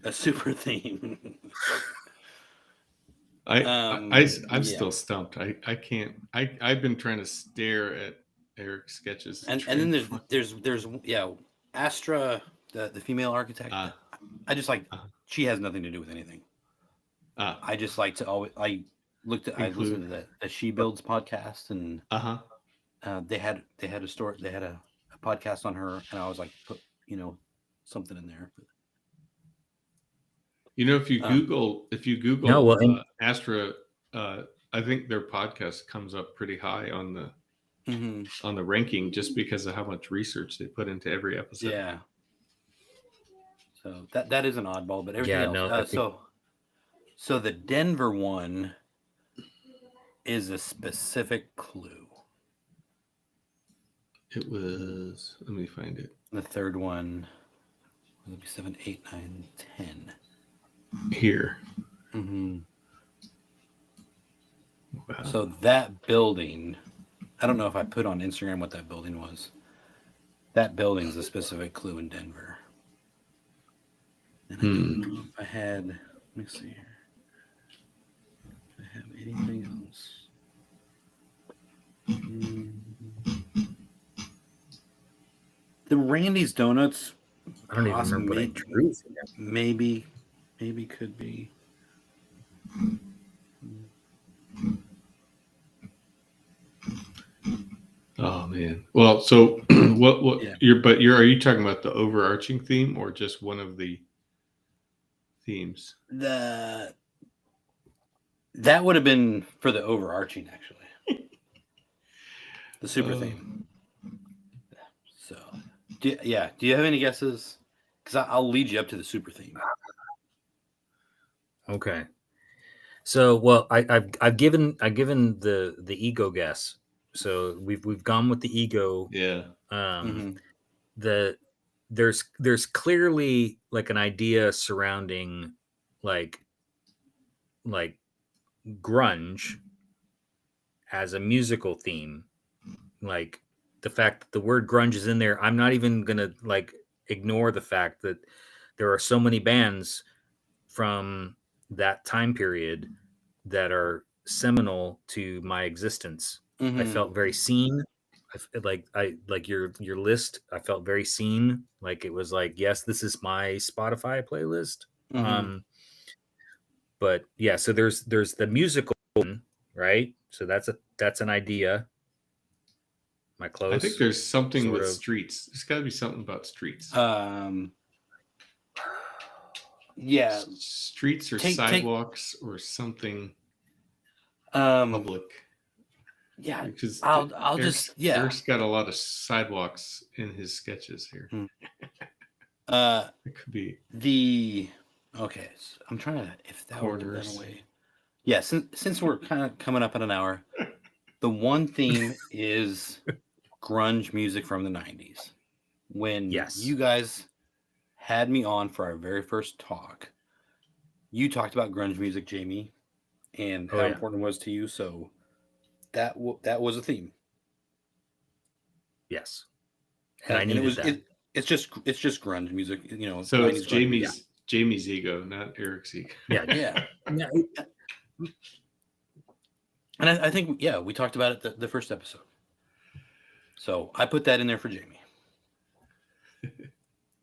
A super theme. I'm still stumped. I can't. I've been trying to stare at Eric's sketches. And then there's Astra, the female architect. I just like she has nothing to do with anything. I just like to always I listened to the She Builds podcast and they had a podcast on her and I was like put something in there. If you Google Astra, I think their podcast comes up pretty high on the ranking just because of how much research they put into every episode. Yeah. So that is an oddball, but everything else. So the Denver one is a specific clue. It was. Let me find it. The third one would be 7, 8, 9, 10. Here. Wow. Wow. So that building, I don't know if I put on Instagram what that building was. That building's a specific clue in Denver. And I don't know if I had. Let me see here. Do I have anything else? The Randy's Donuts. I don't even remember what I drew. Maybe could be. Oh man. Well, so what? Yeah. Are you talking about the overarching theme or just one of the themes? That would have been for the overarching, actually. The super theme. So Do you have any guesses? Because I'll lead you up to the super theme. Okay. So, well, I've given the ego guess. So we've gone with the ego. Yeah. The there's clearly like an idea surrounding like grunge as a musical theme, like the fact that the word grunge is in there. I'm not even gonna like ignore the fact that there are so many bands from that time period that are seminal to my existence. I felt very seen. I like your list. I felt very seen. Like it was like, yes, this is my Spotify playlist. But yeah, so there's the musical one, right? So that's an idea. My close. I think there's something sort with of- streets. There's got to be something about streets. Yeah. Streets or sidewalks or something Um, public. yeah. Because I'll just Eric's got a lot of sidewalks in his sketches here. It could be okay. So I'm trying to if that were corners. done away. Yeah, since we're kind of coming up on an hour, the one theme is grunge music from the 90s. When you guys had me on for our very first talk, you talked about grunge music, Jamie, and how important it was to you. So that was a theme. Yes, and I needed that. It's just grunge music, you know. So it's Jamie's ego, not Eric's ego. Yeah. And I think we talked about it the first episode. So I put that in there for Jamie.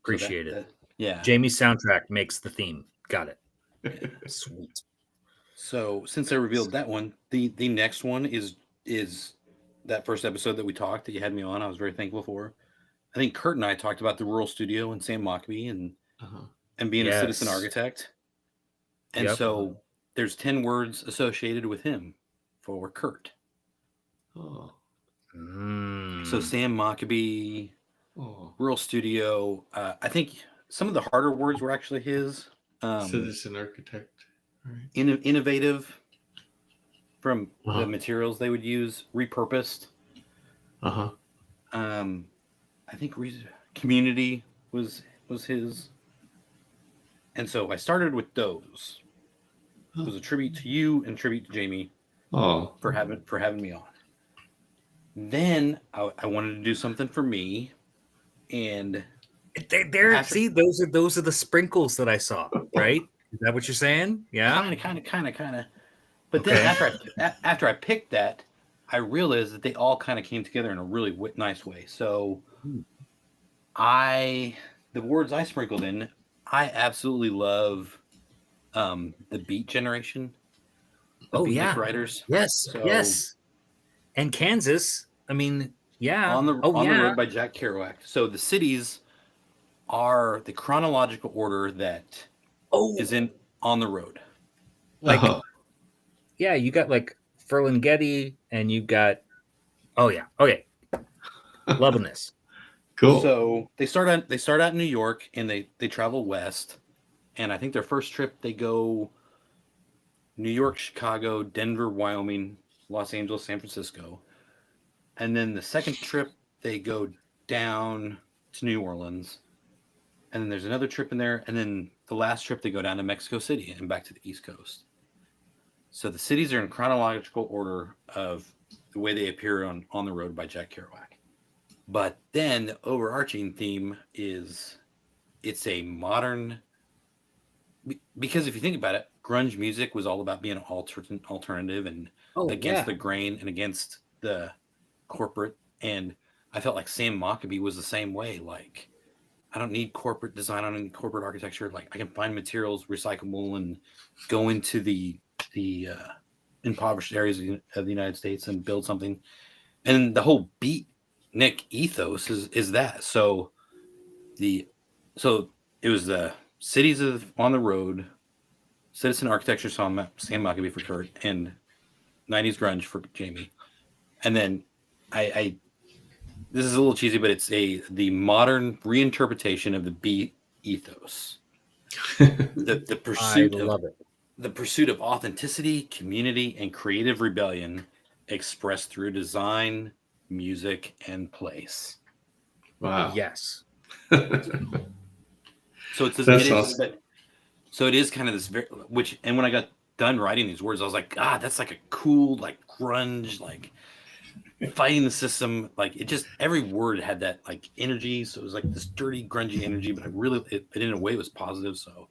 Appreciate it. Yeah. Jamie's soundtrack makes the theme. Got it. Sweet. So since I revealed that one, the next one is that first episode that we talked that you had me on. I was very thankful for. I think Kurt and I talked about the Rural Studio and Sam Mockbee and being a citizen architect. And so there's 10 words associated with him for Kurt. Oh. So Sam Mockbee, Rural Studio. I think some of the harder words were actually his. Citizen architect. Right. Innovative from the materials they would use, repurposed. I think community was his. And so I started with those. It was a tribute to you and tribute to Jamie for having me on. Then I wanted to do something for me, and see, those are the sprinkles that I saw, right? Is that what you're saying? Yeah, kind of. But then after I picked that, I realized that they all kind of came together in a really nice way. So the words I sprinkled in, I absolutely love the Beat Generation. The Beatnik writers. Yes. And Kansas. I mean, On the Road by Jack Kerouac. So the cities are the chronological order that is in On the Road. Like, you got like Ferlinghetti, and you got. Loving this. Cool. So they start out in New York, and they travel west, and I think their first trip they go New York, Chicago, Denver, Wyoming, Los Angeles, San Francisco. And then the second trip, they go down to New Orleans. And then there's another trip in there. And then the last trip, they go down to Mexico City and back to the East Coast. So the cities are in chronological order of the way they appear on the Road by Jack Kerouac. But then the overarching theme is it's a modern... Because if you think about it, grunge music was all about being an alternative and against the grain and against the corporate. And I felt like Sam Mockbee was the same way. Like, I don't need corporate design, I don't need corporate architecture. Like, I can find materials recyclable and go into the impoverished areas of the United States and build something. And the whole beatnik ethos is that. So it was the cities on the road, citizen architecture, Sam Mockbee for Kurt, and 90s grunge for Jamie. And then I this is a little cheesy, but it's the modern reinterpretation of the beat ethos. The I pursuit of love it. the pursuit of authenticity, community, and creative rebellion expressed through design, music, and place. Wow. Yes. So it's That's it is, awesome. but, so it is kind of this and when I got done writing these words, I was like, that's like a cool, like grunge, like fighting the system. Like it just every word had that like energy. So it was like this dirty, grungy energy, but it in a way was positive. So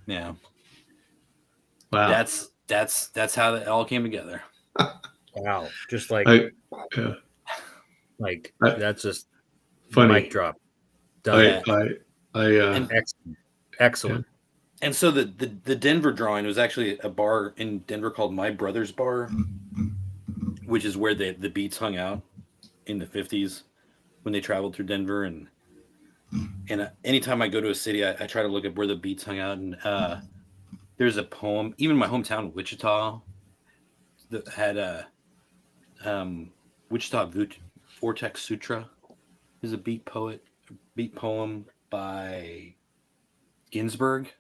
yeah, Wow. that's how it all came together. Wow. Just like Yeah. that's just Funny. mic drop. Done. Excellent. Excellent. And so the Denver drawing was actually a bar in Denver called My Brother's Bar, which is where the Beats hung out in the 50s when they traveled through Denver. And anytime I go to a city, I try to look up where the Beats hung out. And there's a poem, even my hometown, Wichita, that had a Wichita Vortex Sutra is a beat poem by Ginsberg,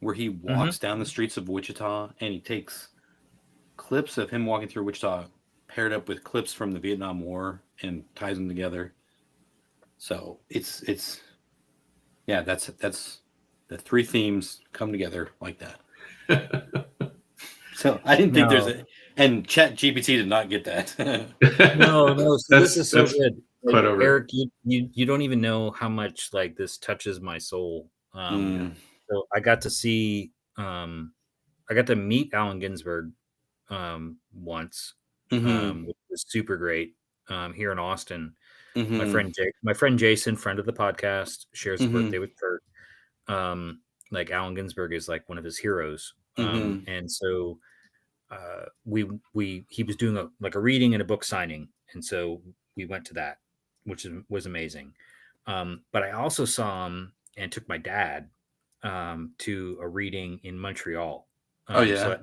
where he walks down the streets of Wichita and he takes clips of him walking through Wichita paired up with clips from the Vietnam War and ties them together. So it's that's the three themes come together like that. So I didn't think and Chat GPT did not get that. No. So this is so good. Quite over. Eric, you don't even know how much like this touches my soul. So I got to see, I got to meet Allen Ginsberg once, which was super great here in Austin. My friend Jason, friend of the podcast, shares his birthday with Kurt. Like Allen Ginsberg is like one of his heroes, and so he was doing a reading and a book signing, and so we went to that, which was amazing. But I also saw him and took my dad to a reading in Montreal. So at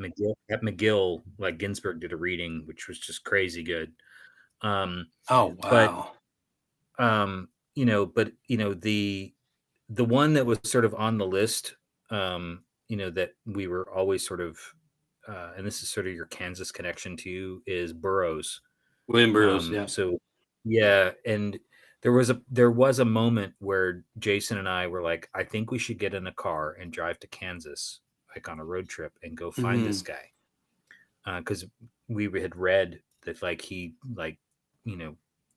McGill, like Ginsberg did a reading, which was just crazy good. Oh wow! But the one that was sort of on the list, that we were always sort of, and this is sort of your Kansas connection to you, is Burroughs. William Burroughs. Yeah. So yeah, and there was a moment where Jason and I were like, I think we should get in a car and drive to Kansas, like on a road trip, and go find this guy. Because we had read that like he like,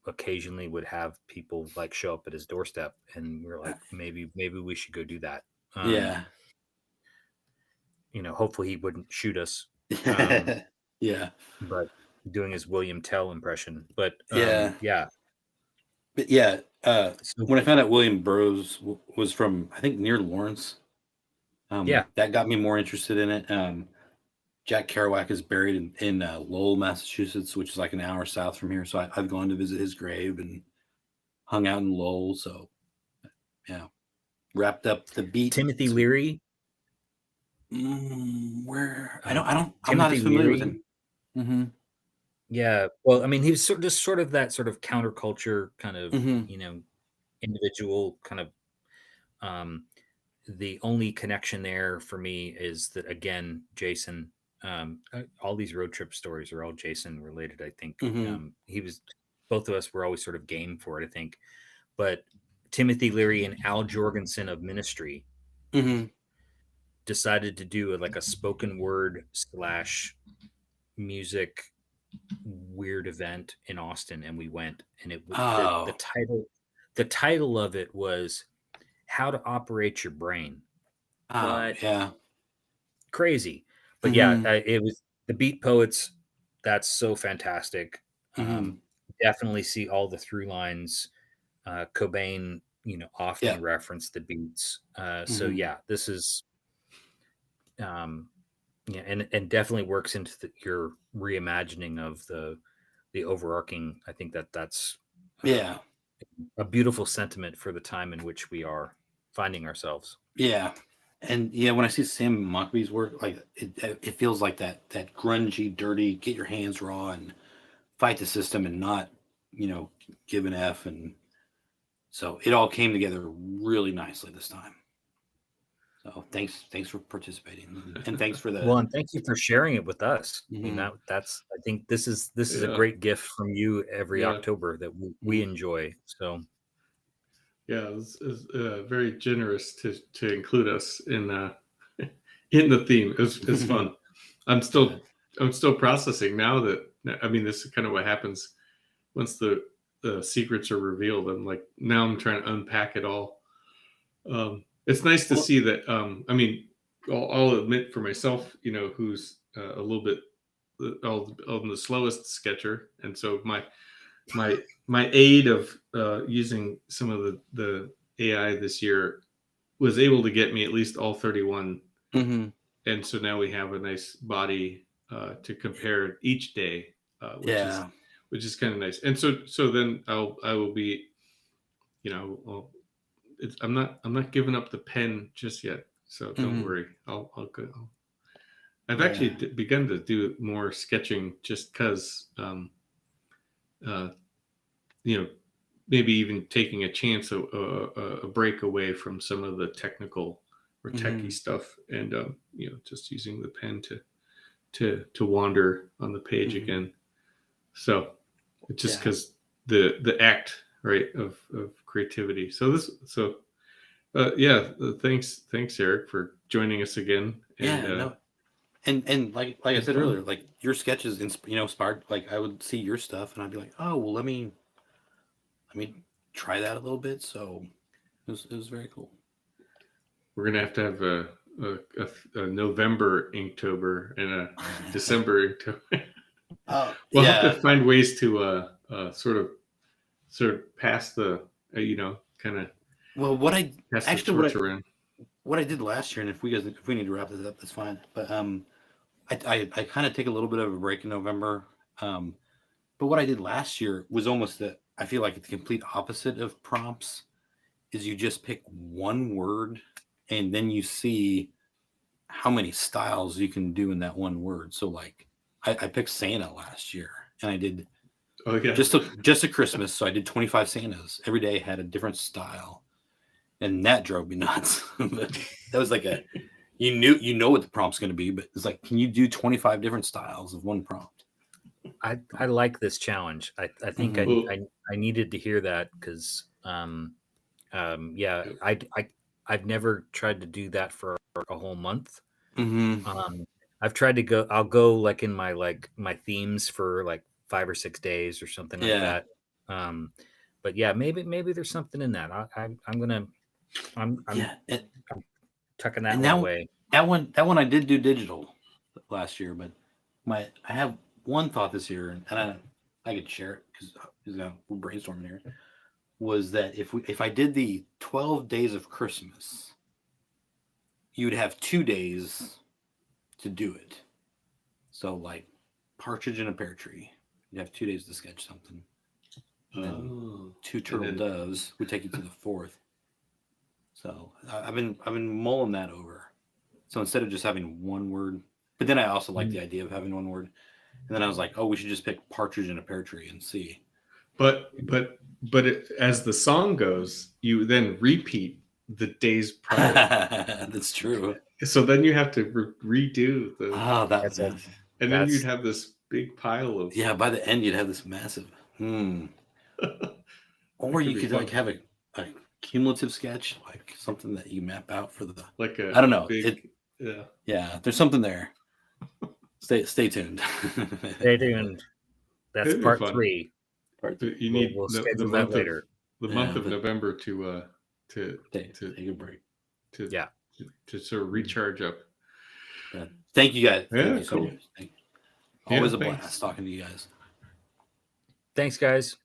occasionally would have people like show up at his doorstep, and we were like, maybe we should go do that. Hopefully he wouldn't shoot us. Yeah. But doing his William Tell impression. But yeah. But yeah, when I found out William Burroughs was from, I think, near Lawrence, that got me more interested in it. Jack Kerouac is buried in Lowell, Massachusetts, which is like an hour south from here. So I've gone to visit his grave and hung out in Lowell. So yeah, wrapped up the beat. Timothy Leary. Where I'm not as familiar with him. Yeah, well, I mean, he was just sort of that sort of counterculture kind of, individual kind of. The only connection there for me is that, again, Jason. All these road trip stories are all Jason related. I think both of us were always sort of game for it. I think, but Timothy Leary and Al Jorgensen of Ministry decided to do a spoken word / music weird event in Austin, and we went, and it was the title of it was How to Operate Your Brain. Crazy. But it was the Beat Poets. That's so fantastic. Definitely see all the through lines. Cobain, often referenced the Beats. So yeah, this is, and definitely works into your reimagining of the overarching. I think that's a beautiful sentiment for the time in which we are finding ourselves. Yeah. And when I see Sam Mockbee's work, like it feels like that grungy, dirty, get your hands raw and fight the system and not give an F, and so it all came together really nicely this time. So thanks for participating, and thanks for the Well, and thank you for sharing it with us. I mean, Mhm. that's I think this is a Yeah. great gift from you every Yeah. October that we enjoy. So Yeah, it's very generous to include us in in the theme. It's fun. I'm still processing now that, I mean, this is kind of what happens once the secrets are revealed. I'm like, now I'm trying to unpack it all. It's nice to Well- see that. I mean, I'll admit for myself, who's a little bit on the slowest sketcher, and so my aid of using some of the AI this year was able to get me at least all 31, Mhm. and so now we have a nice body to compare each day, which is kind of nice. And so then I will be, I'm not giving up the pen just yet, so don't worry. I'll go. I've actually begun to do more sketching just because, uh, maybe even taking a chance, a break away from some of the technical or techie stuff, and just using the pen to wander on the page again. So it's just because the act, right, of creativity. So thanks Eric for joining us again. And and like I said fun. earlier, like your sketches inspired, like I would see your stuff and I'd be like, oh well, let me try that a little bit. So it was very cool. We're gonna have to have a November Inktober and a December Inktober. We'll have to find ways to sort of pass the kind of what I pass actually the torch around. what I did last year, and if we need to wrap this up, that's fine. But I kind of take a little bit of a break in November. But what I did last year was almost I feel like it's the complete opposite of prompts. Is you just pick one word, and then you see how many styles you can do in that one word. So like I picked Santa last year, and I did just a Christmas. So I did 25 Santas. Every day had a different style, and that drove me nuts. But that was like you know what the prompt's going to be, but it's like, can you do 25 different styles of one prompt? I like this challenge. I think I needed to hear that because I've never tried to do that for a whole month. I've tried to go. I'll go like in my themes for like 5 or 6 days or something like that. But yeah, maybe there's something in that. I'm tucking that one away. That one I did do digital last year, but I have one thought this year, and I could share it because we're brainstorming here. Was that if I did the 12 days of Christmas, you'd have 2 days to do it. So like Partridge in a Pear Tree, you'd have 2 days to sketch something. And then 2 turtle doves would take you to the 4th. So I've been mulling that over. So instead of just having one word, but then I also like the idea of having one word. And then I was like, oh, we should just pick Partridge in a Pear Tree and see. But as the song goes, you then repeat the days prior. That's true. So then you have to redo the. That's it. And then you'd have this big pile of. Yeah, by the end you'd have this massive. Or you could like have a cumulative sketch, like something that you map out for the. Like I don't know. Yeah, there's something there. Stay tuned. Stay tuned. That's part 3. You need we'll schedule that later. The month of November to take a break. To sort of recharge up. Thank you guys. Yeah, Thank you so cool. much. Always a blast talking to you guys. Thanks, guys.